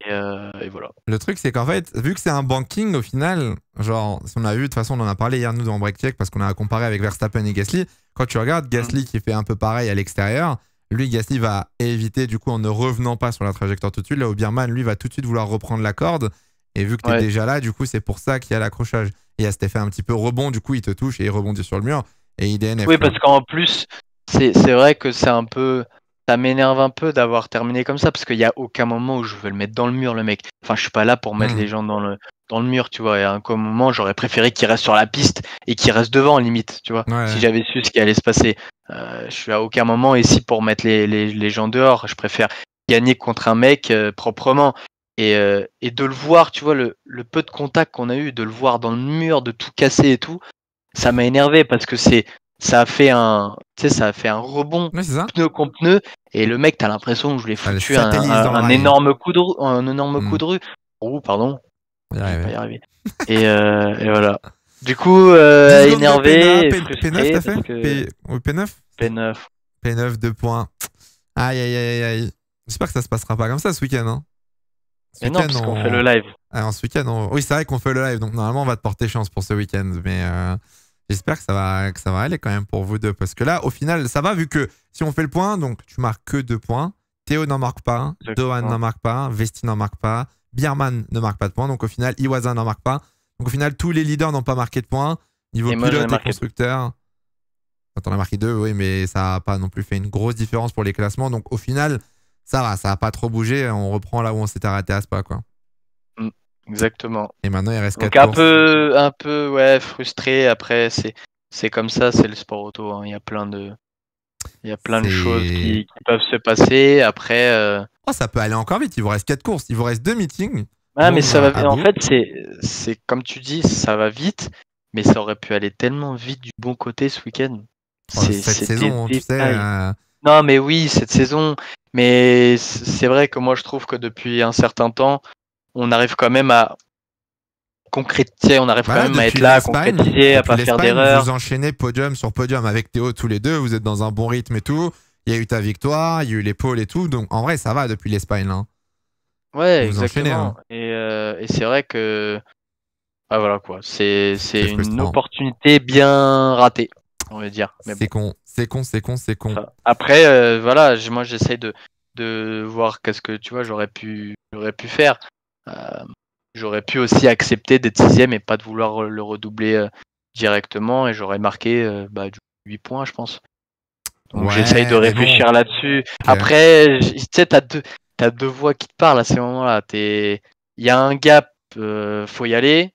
Speaker 2: Et voilà.
Speaker 1: Le truc, c'est qu'en fait, vu que c'est un banking, au final, genre, si on a vu, de toute façon, on en a parlé hier, nous, dans Break Check, parce qu'on a comparé avec Verstappen et Gasly. Quand tu regardes Gasly qui fait un peu pareil à l'extérieur, lui, Gasly va éviter, du coup, en ne revenant pas sur la trajectoire tout de suite. Là où Bierman, lui, va tout de suite vouloir reprendre la corde. Et vu que tu es déjà là, du coup, c'est pour ça qu'il y a l'accrochage. Et il y a cet effet un petit peu rebond, du coup, il te touche et il rebondit sur le mur. Et il DNF.
Speaker 2: Oui, parce qu'en plus, c'est vrai que c'est un peu ça m'énerve un peu d'avoir terminé comme ça parce qu'il y a aucun moment où je veux le mettre dans le mur, le mec. Enfin, je suis pas là pour mettre les gens dans le mur, tu vois. Et à un moment, j'aurais préféré qu'il reste sur la piste et qu'il reste devant, limite, tu vois.
Speaker 1: Ouais.
Speaker 2: Si j'avais su ce qui allait se passer. Je suis à aucun moment ici pour mettre les gens dehors. Je préfère gagner contre un mec proprement. Et de le voir, tu vois, le peu de contact qu'on a eu, de le voir dans le mur, de tout casser et tout, ça m'a énervé parce que ça a fait un rebond
Speaker 1: Ouais, c'est ça.
Speaker 2: pneu contre pneu et le mec, t'as l'impression que je lui ai foutu un
Speaker 1: un
Speaker 2: énorme coup de rue. Oh, pardon.
Speaker 1: Y
Speaker 2: Je vais
Speaker 1: arriver.
Speaker 2: pas y arriver. Et voilà. Du coup,
Speaker 1: 10 secondes de
Speaker 2: énervé,
Speaker 1: P9,
Speaker 2: frustré
Speaker 1: t'as fait
Speaker 2: parce que
Speaker 1: P9
Speaker 2: P9.
Speaker 1: P9, 2 points. Aïe, aïe, aïe, aïe. J'espère que ça se passera pas comme ça ce week-end. Hein.
Speaker 2: Mais non, parce qu'on fait le live.
Speaker 1: Alors, ce week-end, oui, c'est vrai qu'on fait le live, donc normalement on va te porter chance pour ce week-end. Mais j'espère que ça va aller quand même pour vous deux. Parce que là, au final, ça va vu que si on fait le point, donc tu marques que 2 points. Théo n'en marque pas, Dohan n'en marque pas, Vesti n'en marque pas, Bierman ne marque pas de points. Donc au final, Iwaza n'en marque pas. Donc au final, tous les leaders n'ont pas marqué de points. Niveau pilote et constructeur. Quand on a marqué 2, oui, mais ça n'a pas non plus fait une grosse différence pour les classements. Donc au final, ça va, ça n'a pas trop bougé. On reprend là où on s'était arrêté à Spa, quoi.
Speaker 2: Exactement.
Speaker 1: Et maintenant, il reste 4
Speaker 2: donc
Speaker 1: courses.
Speaker 2: un peu, ouais, frustré. Après, c'est comme ça, c'est le sport auto. Hein. Il y a plein de choses qui peuvent se passer. Après.
Speaker 1: Oh, ça peut aller encore vite. Il vous reste 4 courses. Il vous reste 2 meetings.
Speaker 2: Ah, mais ça va. En fait, c'est comme tu dis, ça va vite. Mais ça aurait pu aller tellement vite du bon côté ce week-end.
Speaker 1: Cette saison, tu sais.
Speaker 2: Non, mais oui, cette saison. Mais c'est vrai que moi, je trouve que depuis un certain temps, on arrive quand même à concrétiser, on arrive quand même à être là, à concrétiser, à pas faire d'erreurs.
Speaker 1: Vous enchaînez podium sur podium avec Théo tous les deux, vous êtes dans un bon rythme et tout. Il y a eu ta victoire, il y a eu les pôles et tout, donc en vrai ça va depuis l'Espagne. Hein.
Speaker 2: Ouais, vous exactement. Enchaînez, hein. Et c'est vrai que voilà quoi, c'est une opportunité bien ratée, on va dire.
Speaker 1: C'est con.
Speaker 2: Après, voilà, moi j'essaie de voir qu'est-ce que tu vois, j'aurais pu faire. J'aurais pu aussi accepter d'être 6ème et pas de vouloir le redoubler directement et j'aurais marqué 8 points, je pense. Donc j'essaye de réfléchir là-dessus. Okay. Après, tu sais, t'as deux voix qui te parlent à ces moments-là. Il y a un gap, faut y aller.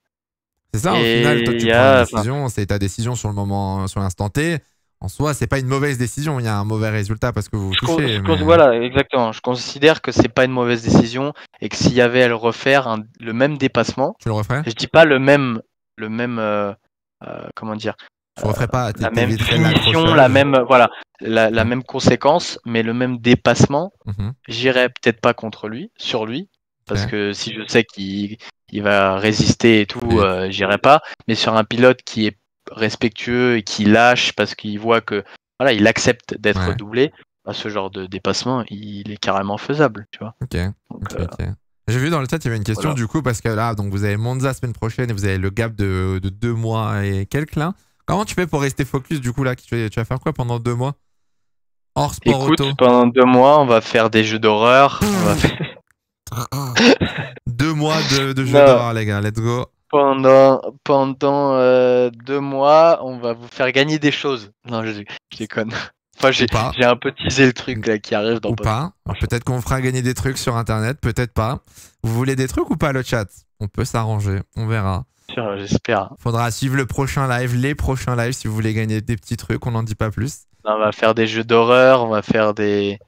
Speaker 1: C'est ça, au final, toi tu prends une décision, c'est ta décision sur le moment, sur l'instant T. En soi, c'est pas une mauvaise décision, il y a un mauvais résultat parce que vous vous touchez.
Speaker 2: Voilà, exactement. Je considère que c'est pas une mauvaise décision et que s'il y avait à le refaire le même dépassement,
Speaker 1: tu le referais?
Speaker 2: Je dis pas le même comment dire,
Speaker 1: tu referais pas
Speaker 2: la même finition, la même la même conséquence, mais le même dépassement. J'irais peut-être pas contre lui, sur lui, parce que si je sais qu'il va résister et tout, j'irai pas. Mais sur un pilote qui est respectueux et qui lâche parce qu'il voit que voilà, il accepte d'être doublé, ce genre de dépassement, il est carrément faisable, tu vois.
Speaker 1: Ok. J'ai vu dans le chat, il y avait une question du coup, parce que là, donc vous avez Monza semaine prochaine et vous avez le gap de 2 mois et quelques là. Comment tu fais pour rester focus du coup là? Tu vas faire quoi pendant 2 mois? Hors sport auto.
Speaker 2: Pendant 2 mois, on va faire des jeux d'horreur.
Speaker 1: 2 mois de jeux d'horreur, les gars, let's go.
Speaker 2: Pendant 2 mois, on va vous faire gagner des choses. Non, je déconne. Enfin, j'ai un peu teasé le truc là qui arrive dans
Speaker 1: ou pas. Peut-être qu'on fera gagner des trucs sur internet, peut-être pas. Vous voulez des trucs ou pas, le chat? On peut s'arranger, on verra.
Speaker 2: J'espère.
Speaker 1: Faudra suivre le prochain live, les prochains lives si vous voulez gagner des petits trucs, on n'en dit pas plus.
Speaker 2: On va faire des jeux d'horreur, on va faire des.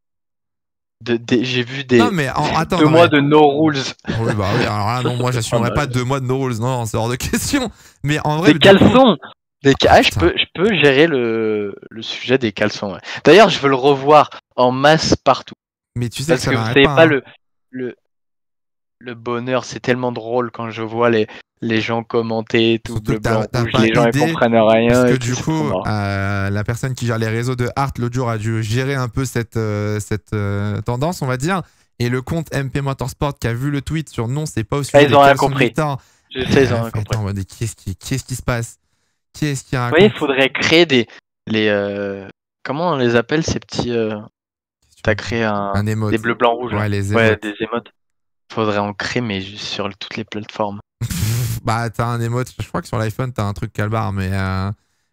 Speaker 2: J'ai vu des.
Speaker 1: Non, mais attends.
Speaker 2: 2 mois de no rules.
Speaker 1: Oui, bah oui, alors là, non, moi j'assumerais pas 2 mois de no rules, non, c'est hors de question. Mais en vrai.
Speaker 2: Des caleçons! Je peux gérer le sujet des caleçons. Ouais. D'ailleurs, je veux le revoir en masse partout.
Speaker 1: Mais tu sais
Speaker 2: parce
Speaker 1: que ça
Speaker 2: vous savez pas le bonheur, c'est tellement drôle quand je vois les gens commenter tout bleu, blanc, rouge, les gens ils comprennent rien.
Speaker 1: Parce que du coup, la personne qui gère les réseaux de Art l'autre jour a dû gérer un peu cette tendance, on va dire. Et le compte MP Motorsport qui a vu le tweet sur non, c'est pas au sujet
Speaker 2: ils ont rien compris. Je sais, ils ont rien compris.
Speaker 1: Attends, qu'est-ce qui se passe? Qu'est-ce qui raconte?
Speaker 2: Vous voyez, il faudrait créer comment on les appelle ces petits. T'as créé un émote. Des bleus, blancs, rouges.
Speaker 1: Ouais, des
Speaker 2: émotes. Faudrait en créer, mais sur toutes les plateformes.
Speaker 1: Bah, t'as un émote. Je crois que sur l'iPhone, t'as un truc calbar, mais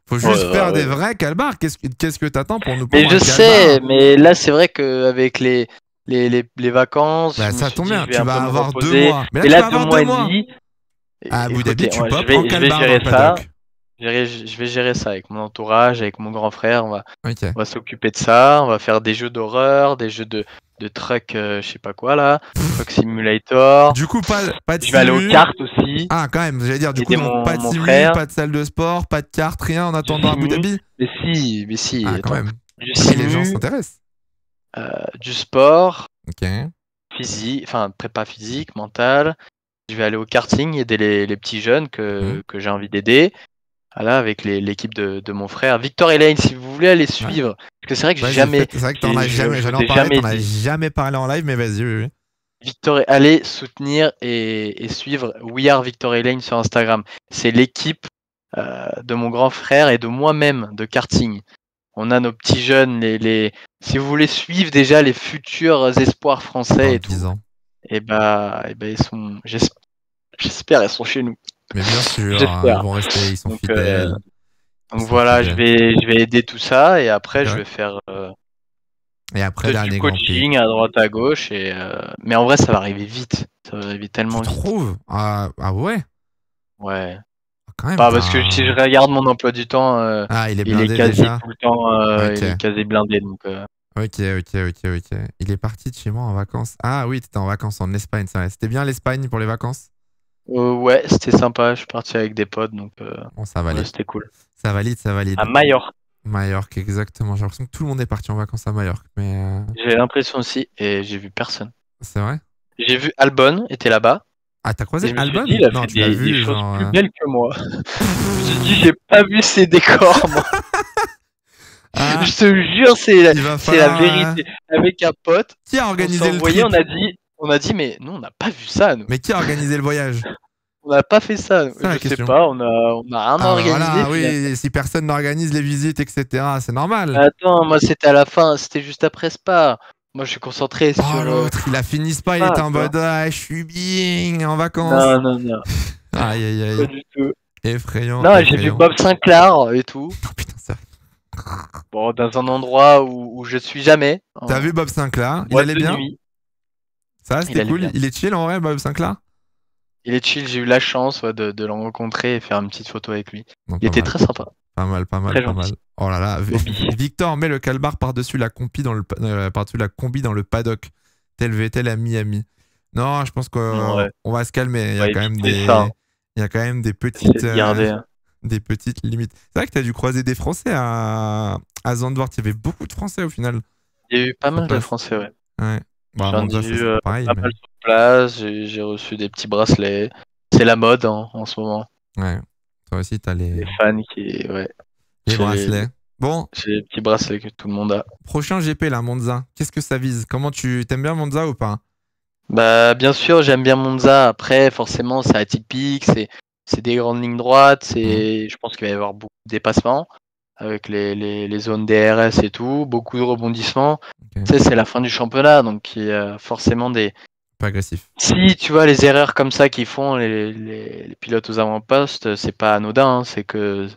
Speaker 1: Faut juste faire des
Speaker 2: ouais.
Speaker 1: vrais calbars. Qu'est-ce que t'attends pour nous
Speaker 2: Mais
Speaker 1: prendre
Speaker 2: je
Speaker 1: un
Speaker 2: sais,
Speaker 1: calbar?
Speaker 2: mais là, c'est vrai qu'avec les vacances,
Speaker 1: Bah,
Speaker 2: je me
Speaker 1: ça
Speaker 2: suis
Speaker 1: tombe
Speaker 2: dit, je
Speaker 1: bien,
Speaker 2: vais
Speaker 1: tu
Speaker 2: un
Speaker 1: vas
Speaker 2: peu me
Speaker 1: avoir 2
Speaker 2: reposer.
Speaker 1: mois. Mais là,
Speaker 2: Mais
Speaker 1: tu
Speaker 2: là,
Speaker 1: vas
Speaker 2: deux
Speaker 1: avoir deux
Speaker 2: mois et
Speaker 1: mois.
Speaker 2: demi,
Speaker 1: À Abu Dhabi,
Speaker 2: écoutez,
Speaker 1: tu peux
Speaker 2: je
Speaker 1: prendre
Speaker 2: vais
Speaker 1: calbar dans
Speaker 2: gérer
Speaker 1: le
Speaker 2: ça.
Speaker 1: paddock.
Speaker 2: Je vais gérer ça avec mon entourage, avec mon grand frère.
Speaker 1: Ok.
Speaker 2: On va s'occuper de ça. On va faire des jeux d'horreur, des jeux de truck, je sais pas quoi là, truck simulator.
Speaker 1: Du coup, pas de
Speaker 2: Je vais aller aux
Speaker 1: simu.
Speaker 2: cartes aussi,
Speaker 1: Ah, quand même, j'allais dire, du coup,
Speaker 2: aider
Speaker 1: donc pas de
Speaker 2: mon
Speaker 1: simu,
Speaker 2: frère.
Speaker 1: pas de salle de sport, pas de carte, rien en
Speaker 2: Du
Speaker 1: attendant Abu
Speaker 2: simu,
Speaker 1: Dhabi.
Speaker 2: mais si,
Speaker 1: Ah, quand
Speaker 2: attends.
Speaker 1: même.
Speaker 2: Du
Speaker 1: Non, mais les gens
Speaker 2: simu,
Speaker 1: s'intéressent.
Speaker 2: du sport,
Speaker 1: Ok.
Speaker 2: physique, enfin prépa physique, mental. Je vais aller au karting, aider les petits jeunes
Speaker 1: Mhm.
Speaker 2: que j'ai envie d'aider. Voilà, avec l'équipe de mon frère. Victor et Lane, si vous voulez aller
Speaker 1: Ouais.
Speaker 2: suivre. Parce que c'est vrai que
Speaker 1: Vas-y, c'est vrai que t'en as jamais,
Speaker 2: je
Speaker 1: j'allais
Speaker 2: vous
Speaker 1: en
Speaker 2: ai
Speaker 1: parler,
Speaker 2: jamais
Speaker 1: t'en as
Speaker 2: dit.
Speaker 1: jamais parlé en live, mais vas-y, oui, oui.
Speaker 2: Victor, allez soutenir et suivre We Are Victor et Lane sur Instagram. C'est l'équipe de mon grand frère et de moi-même de karting. On a nos petits jeunes, si vous voulez suivre déjà les futurs espoirs français
Speaker 1: Dans
Speaker 2: et tout,
Speaker 1: 10 ans.
Speaker 2: ils sont, j'espère, ils sont chez nous.
Speaker 1: Mais bien sûr, hein, ils
Speaker 2: J'espère.
Speaker 1: vont rester, ils sont
Speaker 2: Donc,
Speaker 1: fidèles. Ils
Speaker 2: donc
Speaker 1: sont
Speaker 2: voilà,
Speaker 1: fidèles.
Speaker 2: je vais aider tout ça et après je
Speaker 1: Ok.
Speaker 2: vais faire
Speaker 1: Et après,
Speaker 2: peut-être du
Speaker 1: dernier Grand Prix.
Speaker 2: coaching à droite à gauche mais en vrai ça va arriver vite, ça va arriver
Speaker 1: Tu
Speaker 2: tellement vite.
Speaker 1: trouves? Ah ouais?
Speaker 2: Ouais.
Speaker 1: Quand même,
Speaker 2: Bah parce que si je regarde mon emploi du temps,
Speaker 1: Ah, il est
Speaker 2: il est
Speaker 1: blindé
Speaker 2: quasi
Speaker 1: déjà?
Speaker 2: tout le temps,
Speaker 1: Ok.
Speaker 2: il est quasi blindé donc.
Speaker 1: Ok. Il est parti de chez moi en vacances. Ah oui, t'étais en vacances en Espagne, c'est vrai. C'était bien l'Espagne pour les vacances?
Speaker 2: Ouais, c'était sympa. Je suis parti avec des potes donc
Speaker 1: Bon, ça
Speaker 2: ouais,
Speaker 1: valide.
Speaker 2: c'était cool.
Speaker 1: Ça valide, ça
Speaker 2: À
Speaker 1: valide.
Speaker 2: Majorque,
Speaker 1: Majorque, exactement. J'ai l'impression que tout le monde est parti en vacances à Majorque. Mais
Speaker 2: j'ai l'impression aussi et j'ai vu personne.
Speaker 1: c'est vrai?
Speaker 2: J'ai vu Albon était là-bas
Speaker 1: Ah, t'as
Speaker 2: et
Speaker 1: croisé
Speaker 2: je me suis dit
Speaker 1: Albon?
Speaker 2: il a
Speaker 1: Non,
Speaker 2: fait
Speaker 1: tu l'as
Speaker 2: des
Speaker 1: vu,
Speaker 2: choses
Speaker 1: genre.
Speaker 2: plus belles que moi. Je me suis dit j'ai pas vu ces décors moi.
Speaker 1: Ah,
Speaker 2: Je te jure,
Speaker 1: il va
Speaker 2: c'est la
Speaker 1: falloir.
Speaker 2: vérité. Avec un pote,
Speaker 1: Qui a
Speaker 2: on s'est
Speaker 1: organisé le
Speaker 2: envoyé,
Speaker 1: trip?
Speaker 2: on a dit, mais nous, on n'a pas vu ça, nous.
Speaker 1: Mais qui a organisé le voyage?
Speaker 2: On n'a pas fait ça. Nous.
Speaker 1: C'est ça la
Speaker 2: Je sais
Speaker 1: question.
Speaker 2: pas, on a rien
Speaker 1: Ah, bah
Speaker 2: organisé
Speaker 1: voilà,
Speaker 2: finalement.
Speaker 1: oui, si personne n'organise les visites, etc., c'est normal.
Speaker 2: Attends, moi, c'était à la fin, c'était juste après Spa. Moi, je suis concentré
Speaker 1: Oh,
Speaker 2: sur
Speaker 1: l'autre, il a fini Spa, il
Speaker 2: Spa,
Speaker 1: était en
Speaker 2: tu vois.
Speaker 1: mode ah, je suis bien en vacances.
Speaker 2: Non,
Speaker 1: Aïe, aïe,
Speaker 2: pas
Speaker 1: aïe.
Speaker 2: du tout.
Speaker 1: Effrayant,
Speaker 2: Non, j'ai vu
Speaker 1: effrayant.
Speaker 2: Bob Sinclair et tout.
Speaker 1: Oh putain, c'est vrai.
Speaker 2: Bon, dans un endroit où je suis jamais.
Speaker 1: T'as vu
Speaker 2: En
Speaker 1: Bob Sinclair? Il
Speaker 2: boîte
Speaker 1: allait
Speaker 2: de
Speaker 1: bien?
Speaker 2: nuit.
Speaker 1: Ça,
Speaker 2: Il
Speaker 1: c'était
Speaker 2: allait
Speaker 1: cool.
Speaker 2: bien.
Speaker 1: Il est chill en vrai, Bob Sinclair?
Speaker 2: Il est chill, j'ai eu la chance de le rencontrer et faire une petite photo avec lui.
Speaker 1: Non,
Speaker 2: Il
Speaker 1: pas
Speaker 2: était
Speaker 1: mal.
Speaker 2: très sympa,
Speaker 1: Pas
Speaker 2: très
Speaker 1: mal.
Speaker 2: gentil.
Speaker 1: Oh là là,
Speaker 2: Bobby.
Speaker 1: Victor met le calbar par-dessus la par-dessus la combi dans le paddock, tel Vettel à Miami. Non, je pense qu'on
Speaker 2: Ouais,
Speaker 1: on va se calmer.
Speaker 2: on va éviter ça. Hein.
Speaker 1: Il y a quand même
Speaker 2: Essayer de garder.
Speaker 1: des petites limites. C'est vrai que tu as dû croiser des Français à Zandvoort. Il y avait beaucoup de Français au final.
Speaker 2: Il y a eu pas
Speaker 1: Sur
Speaker 2: mal de
Speaker 1: place.
Speaker 2: Français, ouais.
Speaker 1: Ouais. Bon, à
Speaker 2: J'en ai
Speaker 1: Monza, ça
Speaker 2: vu
Speaker 1: c'est pas pareil,
Speaker 2: pas
Speaker 1: mais
Speaker 2: mal sur place, j'ai reçu des petits bracelets. C'est la mode hein, en ce moment.
Speaker 1: ouais. Toi aussi, t'as
Speaker 2: Les fans qui. Ouais.
Speaker 1: les
Speaker 2: J'ai
Speaker 1: bracelets. Bon,
Speaker 2: les petits bracelets que tout le monde a.
Speaker 1: prochain GP là, Monza. Qu'est-ce que ça vise? Comment tu t'aimes bien Monza ou pas?
Speaker 2: Bah, bien sûr, j'aime bien Monza. Après, forcément, c'est atypique, c'est des grandes lignes droites,
Speaker 1: Mhm.
Speaker 2: je pense qu'il va y avoir beaucoup de dépassements avec les zones DRS et tout, beaucoup de rebondissements.
Speaker 1: Ok.
Speaker 2: Tu sais, c'est la fin du championnat, donc il y a forcément des.
Speaker 1: Pas agressif.
Speaker 2: Si tu vois les erreurs comme ça qu'ils font les pilotes aux avant-postes, c'est pas anodin, hein, c'est que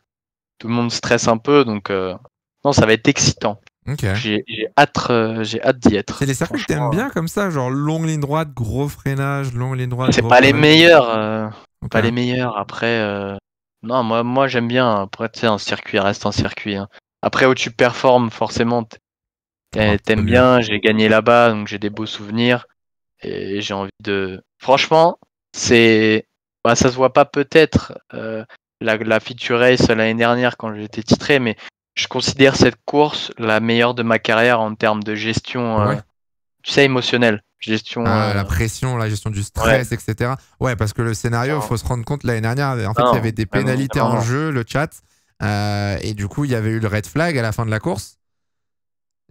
Speaker 2: tout le monde stresse un peu, donc non, ça va être excitant.
Speaker 1: Ok.
Speaker 2: J'ai hâte d'y être.
Speaker 1: C'est les circuits que t'aimes
Speaker 2: Franchement,
Speaker 1: bien comme ça, genre longue ligne droite, gros freinage, longue ligne droite,
Speaker 2: c'est
Speaker 1: gros
Speaker 2: pas les
Speaker 1: freinage.
Speaker 2: meilleurs,
Speaker 1: Ok.
Speaker 2: pas les meilleurs. Après, non, moi j'aime bien. Après, tu sais, un circuit reste un circuit. Hein. Après, où tu performes, forcément,
Speaker 1: Un petit peu
Speaker 2: t'aimes
Speaker 1: mieux.
Speaker 2: bien. J'ai gagné là-bas, donc j'ai des beaux souvenirs et j'ai envie de. Franchement, bah, ça se voit pas peut-être la feature race l'année dernière quand j'étais titré, mais je considère cette course la meilleure de ma carrière en termes de gestion,
Speaker 1: Ouais.
Speaker 2: tu sais, émotionnelle. Gestion.
Speaker 1: La pression, la gestion du
Speaker 2: Ouais.
Speaker 1: stress, etc. Ouais, parce que le scénario, il
Speaker 2: Non,
Speaker 1: faut se rendre compte, l'année dernière, en fait, il y
Speaker 2: non,
Speaker 1: avait des
Speaker 2: bien
Speaker 1: pénalités en
Speaker 2: évidemment.
Speaker 1: jeu, le chat. Et du coup, il y avait eu le red flag à la fin de la course.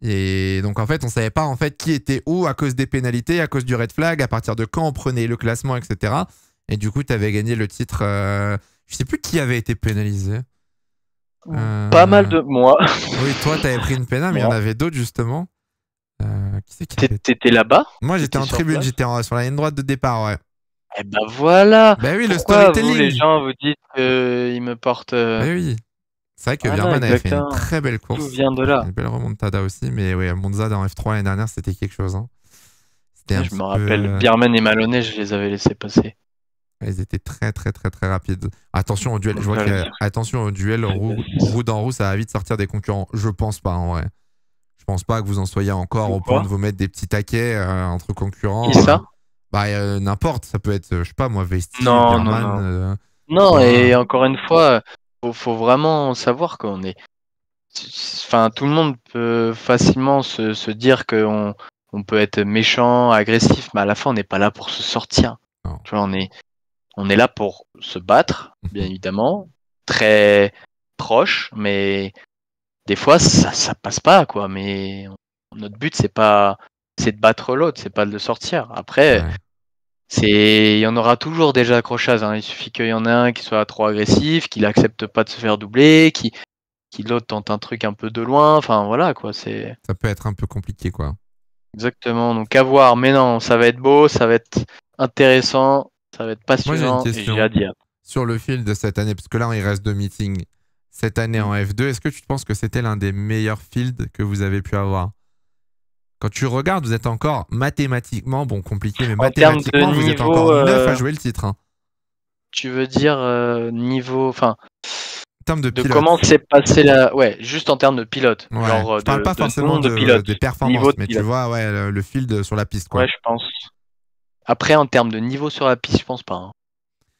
Speaker 1: Et donc, en fait, on savait pas en fait qui était où à cause des pénalités, à cause du red flag, à partir de quand on prenait le classement, etc. Et du coup, tu avais gagné le titre. Je sais plus qui avait été pénalisé.
Speaker 2: Pas mal
Speaker 1: Euh,
Speaker 2: de moi.
Speaker 1: Oui, toi, tu avais pris une pénale, mais il y en
Speaker 2: Moi.
Speaker 1: avait d'autres, justement. Qui c'est qui avait...
Speaker 2: T'étais là-bas?
Speaker 1: Moi, j'étais
Speaker 2: T'étais
Speaker 1: en
Speaker 2: sur
Speaker 1: tribune,
Speaker 2: place?
Speaker 1: j'étais sur la ligne droite de départ, ouais.
Speaker 2: Eh ben voilà!
Speaker 1: Ben oui, le
Speaker 2: Pourquoi vous, les
Speaker 1: storytelling.
Speaker 2: gens, vous dites qu'ils me portent.
Speaker 1: Ben oui. C'est vrai que
Speaker 2: Voilà,
Speaker 1: Bierman avait fait une
Speaker 2: exactement.
Speaker 1: très belle
Speaker 2: Tout
Speaker 1: course.
Speaker 2: vient de là.
Speaker 1: Une belle remontada aussi. Mais ouais, Monza dans F3 l'année dernière, c'était quelque chose. Hein. C'était un
Speaker 2: Je
Speaker 1: petit
Speaker 2: me
Speaker 1: peu.
Speaker 2: rappelle, Bierman et Maloney, je les avais laissés passer.
Speaker 1: Ils étaient très, très, très, très rapides. Attention au duel. Je
Speaker 2: Donc
Speaker 1: vois qu'il y
Speaker 2: voilà,
Speaker 1: a. Attention au duel roue dans roue, ça va vite sortir des concurrents. Je pense pas, en vrai. Je pense pas que vous en soyez encore
Speaker 2: de
Speaker 1: au point
Speaker 2: quoi?
Speaker 1: de vous mettre des petits taquets entre
Speaker 2: Qui
Speaker 1: concurrents.
Speaker 2: ça?
Speaker 1: Bah, n'importe. Ça peut être, je sais pas moi, Vesti,
Speaker 2: Non, non,
Speaker 1: Bierman,
Speaker 2: non. Non,
Speaker 1: toi.
Speaker 2: et encore une fois, faut vraiment savoir qu'on est. Enfin, tout le monde peut facilement se dire qu'on peut être méchant, agressif, mais à la fin, on n'est pas là pour se sortir.
Speaker 1: Non.
Speaker 2: Tu vois, on est là pour se battre, bien évidemment, très proche, mais des fois, ça passe pas, quoi. Mais notre but, c'est de battre l'autre, c'est pas de le sortir. Après,
Speaker 1: Ouais.
Speaker 2: il y en aura toujours des accrochages, hein. Il suffit qu'il y en ait un qui soit trop agressif, qu'il accepte pas de se faire doubler, qui l'autre tente un truc un peu de loin. Enfin, voilà, quoi. C'est
Speaker 1: Ça peut être un peu compliqué, quoi.
Speaker 2: exactement. Donc, à voir. Mais non, ça va être beau, ça va être intéressant, ça va être
Speaker 1: Moi, j'ai une
Speaker 2: passionnant et j'ai
Speaker 1: question
Speaker 2: hâte d'y être.
Speaker 1: sur le fil de cette année, parce que là, il reste 2 meetings. Cette année
Speaker 2: Mm.
Speaker 1: en F2, est-ce que tu penses que c'était l'un des meilleurs fields que vous avez pu avoir? Quand tu regardes, vous êtes encore mathématiquement, bon, compliqué, mais
Speaker 2: En termes de
Speaker 1: mathématiquement, vous êtes
Speaker 2: niveau,
Speaker 1: encore 9 à jouer le titre. Hein.
Speaker 2: tu veux dire niveau, enfin,
Speaker 1: En termes de
Speaker 2: de
Speaker 1: pilote.
Speaker 2: comment s'est passé la, ouais, juste en termes de pilote,
Speaker 1: Ouais.
Speaker 2: genre
Speaker 1: Je parle pas
Speaker 2: de
Speaker 1: forcément
Speaker 2: nom de pilote,
Speaker 1: des performances,
Speaker 2: niveau de
Speaker 1: mais tu
Speaker 2: pilote.
Speaker 1: vois, ouais, le field sur la piste, quoi.
Speaker 2: Ouais, je pense. Après, en termes de niveau sur la piste, je pense pas, hein.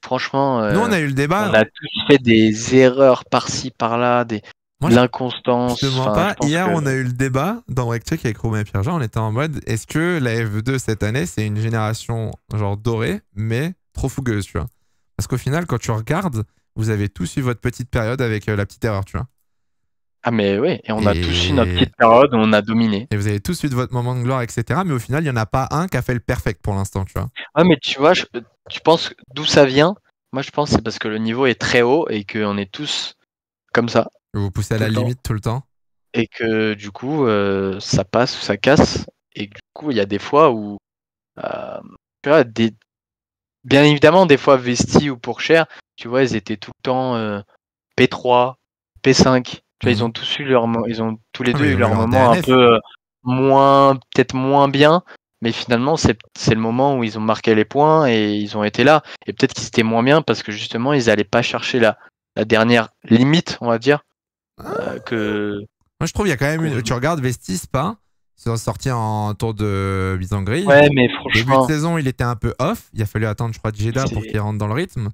Speaker 2: Franchement,
Speaker 1: Nous, on a eu le
Speaker 2: on
Speaker 1: débat.
Speaker 2: a tous fait des erreurs par-ci, par-là, de
Speaker 1: Moi, je te
Speaker 2: l'inconstance.
Speaker 1: mens
Speaker 2: Enfin, je
Speaker 1: pas.
Speaker 2: pense
Speaker 1: Hier,
Speaker 2: que
Speaker 1: on a eu le débat dans WreckCheck avec Romain et Pierre-Jean. On était en mode, est-ce que la F2 cette année, c'est une génération genre dorée, mais trop fougueuse, tu vois? Parce qu'au final, quand tu regardes, vous avez tous eu votre petite période avec la petite erreur, tu vois.
Speaker 2: ah mais oui, et on a tous eu notre
Speaker 1: Et,
Speaker 2: petite période où on a dominé.
Speaker 1: et vous avez tous eu de votre moment de gloire, etc. Mais au final, il n'y en a pas un qui a fait le perfect pour l'instant, tu vois.
Speaker 2: Ouais, mais tu vois, tu penses d'où ça vient? Moi, je pense que c'est parce que le niveau est très haut et qu'on est tous comme ça
Speaker 1: Vous vous poussez à
Speaker 2: tout
Speaker 1: la
Speaker 2: le temps.
Speaker 1: limite tout le temps.
Speaker 2: Et que du coup, ça passe ou ça casse. Et du coup, il y a des fois où, euh, tu vois, bien évidemment, des fois Vesti ou Pourchère, tu vois, ils étaient tout le temps P3, P5. Tu vois,
Speaker 1: Mhm.
Speaker 2: ils ont tous les
Speaker 1: Ah,
Speaker 2: deux
Speaker 1: mais
Speaker 2: eu
Speaker 1: ils ont eu
Speaker 2: leur
Speaker 1: leur
Speaker 2: moment un
Speaker 1: DNF.
Speaker 2: peu moins, peut-être moins bien. Mais finalement, c'est le moment où ils ont marqué les points et ils ont été là. Et peut-être qu'ils étaient moins bien parce que justement, ils n'allaient pas chercher la dernière limite, on va dire,
Speaker 1: Ah.
Speaker 2: que
Speaker 1: Moi, je trouve il y a quand même
Speaker 2: qu'on-
Speaker 1: une. Tu regardes Vestis, pas. Ils sont sortis en tour de mise en grille.
Speaker 2: Ouais, mais
Speaker 1: Début de
Speaker 2: franchement,
Speaker 1: saison, il était un peu off. Il a fallu attendre, je crois, Jeddah pour qu'il
Speaker 2: c'est.
Speaker 1: rentre dans le rythme.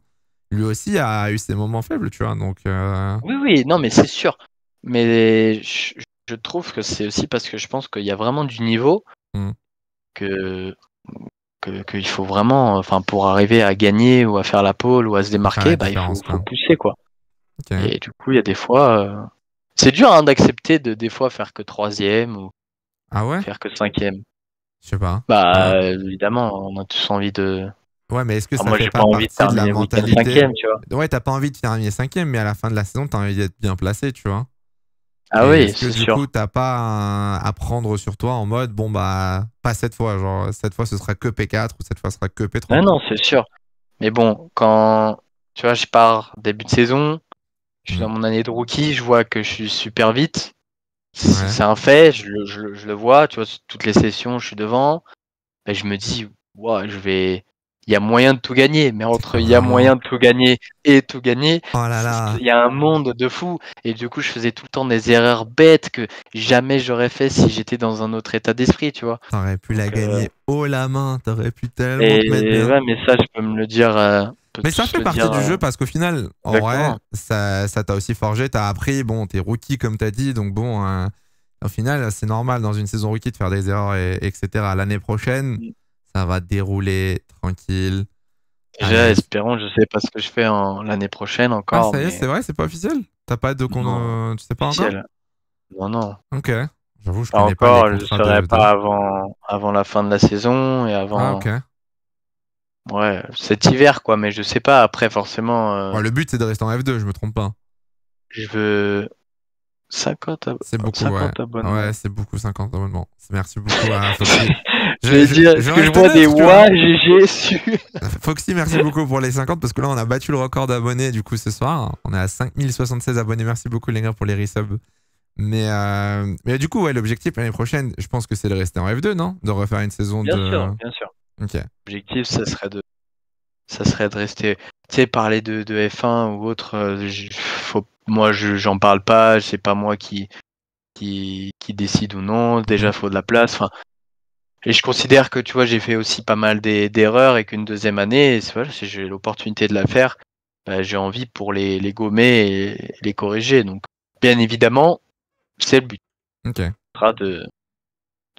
Speaker 1: Lui aussi a eu ses moments faibles, tu vois. Donc,
Speaker 2: Oui, oui, non, mais c'est sûr. Mais je trouve que c'est aussi parce que je pense qu'il y a vraiment du niveau
Speaker 1: hmm.
Speaker 2: que qu'il faut vraiment, enfin, pour arriver à gagner ou à faire la pole ou à se
Speaker 1: Ça peut faire la
Speaker 2: démarquer, bah,
Speaker 1: différence,
Speaker 2: faut
Speaker 1: quoi.
Speaker 2: pousser, quoi.
Speaker 1: Ok.
Speaker 2: Et du coup, il y a des fois, c'est dur hein, d'accepter de des fois faire que troisième ou
Speaker 1: Ah ouais?
Speaker 2: faire que cinquième.
Speaker 1: Je sais pas.
Speaker 2: Bah,
Speaker 1: Hein.
Speaker 2: évidemment, on a tous envie de.
Speaker 1: Ouais, mais est-ce que
Speaker 2: Enfin,
Speaker 1: ça
Speaker 2: moi,
Speaker 1: fait
Speaker 2: j'ai pas
Speaker 1: pas
Speaker 2: envie de
Speaker 1: partie de la
Speaker 2: terminer le week-end
Speaker 1: mentalité?
Speaker 2: cinquième, tu vois.
Speaker 1: Ouais, t'as pas envie de terminer cinquième, mais à la fin de la saison, t'as envie d'être bien placé, tu vois.
Speaker 2: Ah
Speaker 1: Et
Speaker 2: oui,
Speaker 1: est-ce que
Speaker 2: c'est
Speaker 1: du coup,
Speaker 2: sûr.
Speaker 1: t'as pas à prendre sur toi en mode, bon, bah, pas cette fois, genre, cette fois ce sera que P4 ou cette fois ce sera que P3,
Speaker 2: Non,
Speaker 1: quoi.
Speaker 2: non, c'est sûr. Mais bon, quand tu vois, je pars début de saison, je suis
Speaker 1: Hmm.
Speaker 2: dans mon année de rookie, je vois que je suis super vite.
Speaker 1: Ouais.
Speaker 2: C'est un fait, je le vois, tu vois, sur toutes les sessions, je suis devant. Et je me dis, ouais, il y a moyen de tout gagner, mais entre il y a
Speaker 1: Vraiment.
Speaker 2: moyen de tout gagner et tout gagner,
Speaker 1: Oh là là.
Speaker 2: il y a un monde de fou. Et du coup, je faisais tout le temps des erreurs bêtes que jamais j'aurais fait si j'étais dans un autre état d'esprit, tu vois.
Speaker 1: T'aurais pu la
Speaker 2: Donc,
Speaker 1: gagner haut la main. T'aurais pu tellement te mettre
Speaker 2: et
Speaker 1: bien.
Speaker 2: ouais, mais ça, je peux me le dire, on peut
Speaker 1: Mais ça
Speaker 2: tous
Speaker 1: fait
Speaker 2: le
Speaker 1: partie
Speaker 2: dire
Speaker 1: du jeu parce qu'au final, en vrai,
Speaker 2: exactement.
Speaker 1: ça t'a aussi forgé. T'as appris. Bon, t'es rookie, comme t'as dit. Donc bon, au final, c'est normal dans une saison rookie de faire des erreurs, etc. L'année prochaine, ça va dérouler tranquille.
Speaker 2: Déjà,
Speaker 1: Allez.
Speaker 2: espérons, je sais pas ce que je fais l'année prochaine
Speaker 1: Ah,
Speaker 2: encore,
Speaker 1: ça y est,
Speaker 2: mais
Speaker 1: c'est vrai, c'est pas officiel? T'as pas de
Speaker 2: non,
Speaker 1: tu sais pas encore?
Speaker 2: officiel. Non, non.
Speaker 1: Ok. J'avoue, je
Speaker 2: Pas
Speaker 1: connais pas les
Speaker 2: encore, je ne
Speaker 1: contrats de
Speaker 2: saurai
Speaker 1: F2.
Speaker 2: pas avant la fin de la saison et
Speaker 1: Ah, ok.
Speaker 2: avant ouais, cet hiver quoi, mais je sais pas après forcément
Speaker 1: Ouais, le but, c'est de rester en F2, je me trompe pas.
Speaker 2: je veux 50,
Speaker 1: C'est beaucoup,
Speaker 2: 50
Speaker 1: ouais.
Speaker 2: abonnements.
Speaker 1: Ouais, c'est beaucoup, 50 abonnements. Merci beaucoup à Foxy.
Speaker 2: Je vais dire, est-ce que je vois des ouah, GG su.
Speaker 1: Foxy, merci beaucoup pour les 50 parce que là, on a battu le record d'abonnés du coup ce soir. On est à 5076 abonnés. Merci beaucoup, les gars, pour les resubs. Mais du coup, ouais, l'objectif l'année prochaine, je pense que c'est de rester en F2, non? De refaire une saison
Speaker 2: Bien
Speaker 1: de.
Speaker 2: sûr.
Speaker 1: Ok.
Speaker 2: L'objectif, ça serait de rester. Tu sais, parler de F1 ou autre, moi, j'en parle pas. C'est pas moi qui décide ou non. Déjà, faut de la place. Enfin, et je considère que, tu vois, j'ai fait aussi pas mal d'erreurs et qu'une deuxième année, voilà, si j'ai l'opportunité de la faire, bah, j'ai envie pour les gommer et les corriger. Donc, bien évidemment, c'est le but.
Speaker 1: Ok.
Speaker 2: Sera de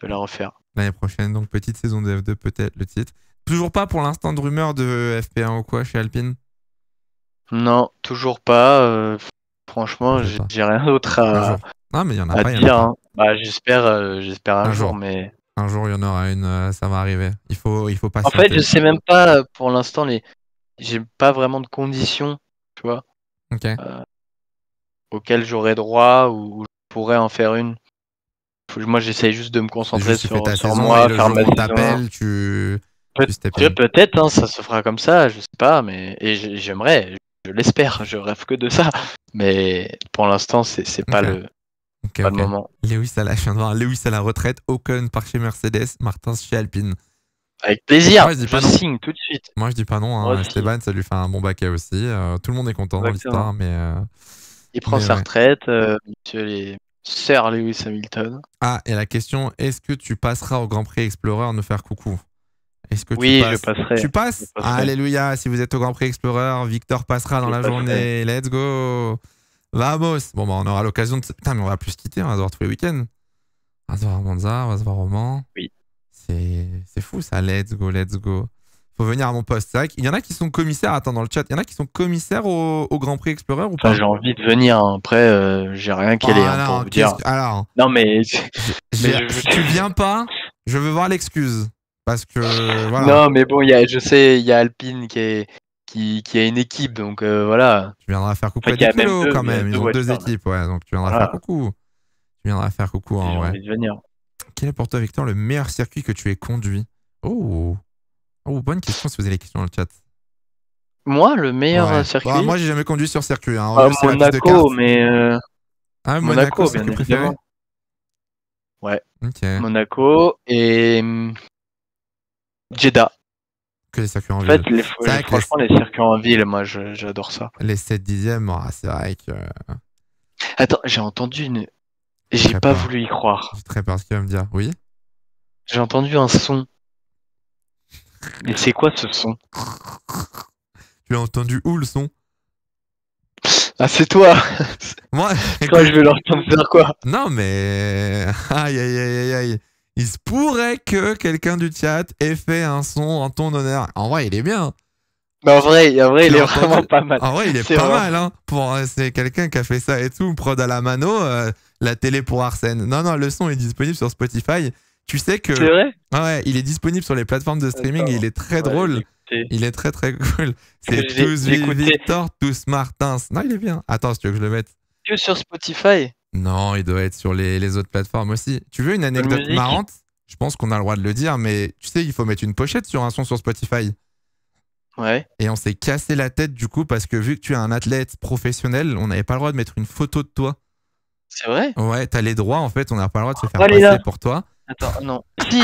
Speaker 2: la refaire.
Speaker 1: L'année prochaine, donc petite saison de F2, peut-être le titre. Toujours pas pour l'instant de rumeur de FP1 ou quoi chez Alpine?
Speaker 2: Non, toujours pas. Franchement, j'ai rien d'autre à
Speaker 1: Non, mais il y en a pas, il y en a
Speaker 2: dire.
Speaker 1: pas.
Speaker 2: Hein. Bah, j'espère un jour, mais.
Speaker 1: Un jour, il y en aura une, ça va arriver. Il faut patienter.
Speaker 2: En fait, je sais même pas, pour l'instant, j'ai pas vraiment de conditions, tu vois, auxquelles j'aurais droit ou je pourrais en faire une. Moi, j'essaye juste de me concentrer sur moi, faire ma saison. Peut-être, hein, ça se fera comme ça, je sais pas, mais j'aimerais, je l'espère, je rêve que de ça, mais pour l'instant, c'est pas le moment.
Speaker 1: Lewis à la retraite, Ocon part chez Mercedes, Martins chez Alpine.
Speaker 2: Avec plaisir, je signe tout de suite.
Speaker 1: Moi, je dis pas non. Hein. Esteban, ça lui fait un bon baquet aussi. Tout le monde est content dans l'histoire, mais.
Speaker 2: Il prend sa retraite, monsieur Sir Lewis Hamilton.
Speaker 1: Ah, et la question, est-ce que tu passeras au Grand Prix Explorer nous faire coucou? Est-ce que
Speaker 2: oui, je passerai.
Speaker 1: Tu passes? Alléluia, si vous êtes au Grand Prix Explorer, Victor passera dans la journée. Let's go! Vamos! Bon, bah, on aura l'occasion de. Putain, mais on va plus se quitter, on va se voir tous les week-ends. On va se voir à Monza, on va se voir au Mans.
Speaker 2: Oui.
Speaker 1: C'est fou ça, let's go, let's go. Faut venir à mon poste. C'est vrai qu'il y en a qui sont commissaires, attends, dans le chat, il y en a qui sont commissaires au Grand Prix Explorer ou pas?
Speaker 2: J'ai envie de venir, après, j'ai rien qu'à aller pour vous dire.
Speaker 1: Alors,
Speaker 2: non, mais.
Speaker 1: Si tu viens pas, je veux voir l'excuse. Parce que, voilà.
Speaker 2: Non, mais bon, je sais, il y a Alpine qui a une équipe, donc voilà.
Speaker 1: Tu viendras faire coucou à Diplo quand même, ils ont deux équipes, ouais, donc tu viendras faire coucou. Tu viendras faire coucou, en vrai.
Speaker 2: J'ai envie de venir.
Speaker 1: Quel est pour toi, Victor, le meilleur circuit que tu aies conduit? Oh, bonne question si vous avez les questions dans le chat.
Speaker 2: Moi, le meilleur circuit
Speaker 1: bah, moi, j'ai jamais conduit sur circuit. Hein.
Speaker 2: Monaco, mais.
Speaker 1: Monaco,
Speaker 2: bien
Speaker 1: évidemment.
Speaker 2: Préféré. Ouais. Monaco et. Jeddah.
Speaker 1: Que les circuits en
Speaker 2: ville. En fait, franchement, les circuits en ville, moi, j'adore ça.
Speaker 1: Les 7/10, c'est vrai que.
Speaker 2: Attends, j'ai entendu une. J'ai pas voulu y croire.
Speaker 1: J'ai très peur ce qu'il va me dire. Oui?
Speaker 2: J'ai entendu un son. Mais c'est quoi ce son?
Speaker 1: Tu l'as entendu où le son?
Speaker 2: Ah, c'est toi.
Speaker 1: Moi,
Speaker 2: je vais leur entendre faire quoi?
Speaker 1: Non, mais. Aïe, aïe, aïe, aïe. Il se pourrait que quelqu'un du chat ait fait un son en ton honneur. En vrai, il est bien.
Speaker 2: Mais en vrai, il est vraiment pas mal.
Speaker 1: En vrai, il est pas mal. Hein. C'est quelqu'un qui a fait ça et tout. Prod à la mano, la télé pour Arsène. Non, le son est disponible sur Spotify. Tu sais que.
Speaker 2: C'est vrai?
Speaker 1: Ouais, il est disponible sur les plateformes de streaming et il est très drôle. Il est très très cool. C'est tous Victor, tous Martins. Non, il est bien. Attends, si tu veux que je le mette.
Speaker 2: Que sur Spotify?
Speaker 1: Non, il doit être sur les autres plateformes aussi. Tu veux une anecdote marrante? Je pense qu'on a le droit de le dire, mais tu sais, il faut mettre une pochette sur un son sur Spotify.
Speaker 2: Ouais.
Speaker 1: Et on s'est cassé la tête du coup parce que vu que tu es un athlète professionnel, on n'avait pas le droit de mettre une photo de toi.
Speaker 2: C'est vrai?
Speaker 1: Ouais, t'as les droits en fait, on n'a pas le droit de se faire passer pour toi.
Speaker 2: Attends, non. Si.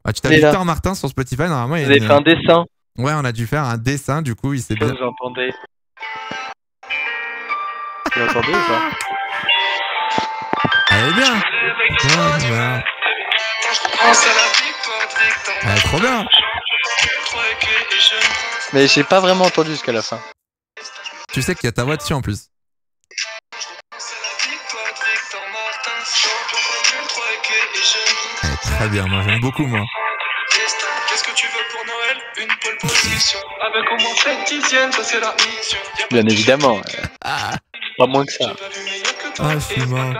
Speaker 1: Ah, tu t'as Victor Martin sur Spotify, normalement.
Speaker 2: Vous avez fait un dessin.
Speaker 1: Ouais, on a dû faire un dessin, du coup, il s'est bien.
Speaker 2: Vous entendez? Vous entendez ou pas?
Speaker 1: Elle est bien. Voilà. Elle est trop bien.
Speaker 2: Mais j'ai pas vraiment entendu jusqu'à la fin.
Speaker 1: Tu sais qu'il y a ta voix dessus en plus. Elle est très bien, moi j'aime beaucoup moi.
Speaker 3: Qu'est-ce que tu veux pour Noël? Une pole position. Avec au moins 7/10, ça c'est la mission.
Speaker 2: Bien évidemment. Pas moins que ça.
Speaker 1: Ah, je suis mort.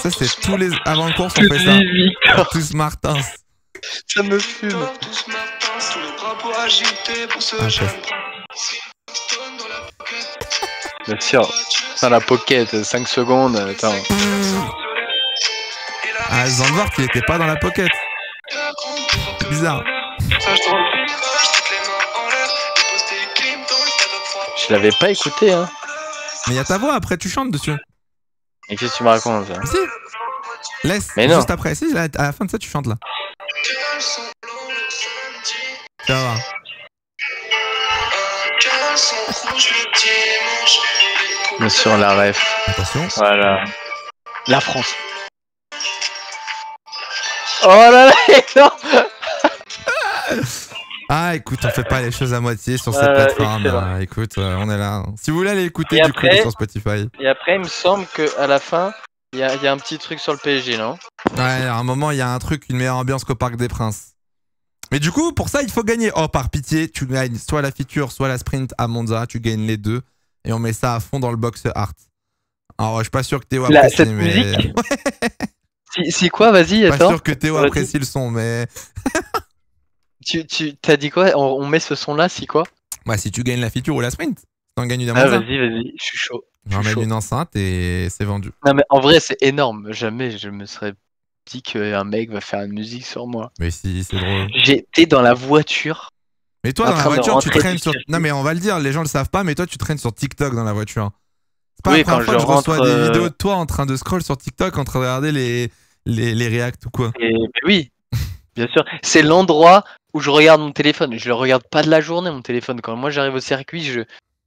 Speaker 1: Ça c'est tous les avant le course on fait ça.
Speaker 2: Victor.
Speaker 1: Tous Martins.
Speaker 2: Ça me fume.
Speaker 1: Ah,
Speaker 2: bien sûr. Dans la pocket, 5 secondes, attends.
Speaker 1: Ah, Zandvoort, il était pas dans la pocket. C'est bizarre.
Speaker 2: Je l'avais pas écouté, hein.
Speaker 1: Mais il y a ta voix, après tu chantes dessus.
Speaker 2: Et qu'est-ce que tu me racontes, ça?
Speaker 1: Si. Laisse,
Speaker 2: Mais non.
Speaker 1: juste après. Si, à la fin de ça, tu chantes là. Ça va.
Speaker 2: Bien sûr, la ref.
Speaker 1: Attention.
Speaker 2: Voilà. La France. Oh là là, non.
Speaker 1: Ah, écoute, on fait pas les choses à moitié sur cette
Speaker 2: Voilà,
Speaker 1: plateforme.
Speaker 2: excellent.
Speaker 1: Écoute, on est là. Si vous voulez aller écouter
Speaker 2: Et
Speaker 1: du
Speaker 2: après-
Speaker 1: coup sur Spotify.
Speaker 2: Et après, il me semble qu'à la fin, il y a un petit truc sur le PSG, non?
Speaker 1: Ouais, à un moment, il y a un truc, une meilleure ambiance qu'au Parc des Princes. Mais du coup, pour ça, il faut gagner. Oh, par pitié, tu gagnes soit la feature, soit la sprint à Monza. Tu gagnes les deux. Et on met ça à fond dans le box art. Alors, je suis pas sûr que Théo apprécie,
Speaker 2: Cette
Speaker 1: mais...
Speaker 2: musique si quoi, vas-y,
Speaker 1: Pas
Speaker 2: attends.
Speaker 1: sûr que Théo
Speaker 2: Vas-y.
Speaker 1: apprécie le son, mais...
Speaker 2: Tu t'as dit quoi? On met ce son-là, si quoi?
Speaker 1: Bah, si tu gagnes la feature ou la sprint, t'en gagnes une à
Speaker 2: Ah,
Speaker 1: Monza.
Speaker 2: vas-y, je suis chaud. Je suis
Speaker 1: J'emmène
Speaker 2: chaud.
Speaker 1: une enceinte et c'est vendu.
Speaker 2: Non, mais en vrai, c'est énorme. Jamais je me serais dit qu'un mec va faire une musique sur moi.
Speaker 1: Mais si, c'est drôle.
Speaker 2: J'étais dans la voiture.
Speaker 1: Mais toi,
Speaker 2: En
Speaker 1: dans la
Speaker 2: train de
Speaker 1: voiture, tu
Speaker 2: rentrer
Speaker 1: traînes
Speaker 2: du
Speaker 1: sur...
Speaker 2: café.
Speaker 1: Non, mais on va le dire, les gens le savent pas, mais toi, tu traînes sur TikTok dans la voiture. C'est pas
Speaker 2: Oui,
Speaker 1: la première
Speaker 2: quand
Speaker 1: fois que
Speaker 2: je
Speaker 1: je reçois
Speaker 2: rentre,
Speaker 1: des vidéos de toi en train de scroll sur TikTok, en train de regarder les reacts ou quoi.
Speaker 2: Mais oui, bien sûr. C'est l'endroit où je regarde mon téléphone. Je le regarde pas de la journée, mon téléphone. Quand moi j'arrive au circuit,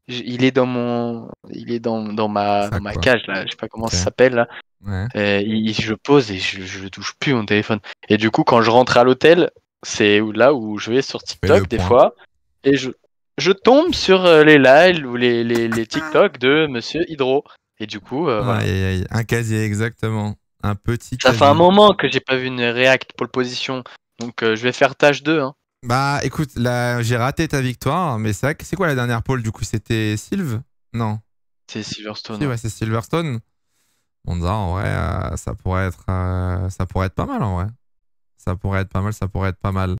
Speaker 2: il est dans ma
Speaker 1: Sac, quoi.
Speaker 2: cage là. Je sais pas comment
Speaker 1: Ok.
Speaker 2: ça s'appelle là.
Speaker 1: Ouais.
Speaker 2: Je pose et je le touche plus mon téléphone. Et du coup, quand je rentre à l'hôtel, c'est là où je vais sur
Speaker 1: le
Speaker 2: TikTok des
Speaker 1: point.
Speaker 2: fois et je tombe sur les lives ou les TikTok de Monsieur Hydro. Et du coup, voilà.
Speaker 1: Aïe, aïe, aïe. Un casier, exactement. Un petit
Speaker 2: Ça
Speaker 1: casier.
Speaker 2: fait un moment que j'ai pas vu une React pole position. Donc je vais faire tâche 2. Hein.
Speaker 1: Bah, écoute, là, j'ai raté ta victoire, mais c'est vrai que c'est quoi la dernière pole du coup? C'était Sylve? Non.
Speaker 2: C'est Silverstone.
Speaker 1: Si, ouais, c'est Silverstone. Monza, en vrai, ça pourrait être pas mal en vrai. Ça pourrait être pas mal.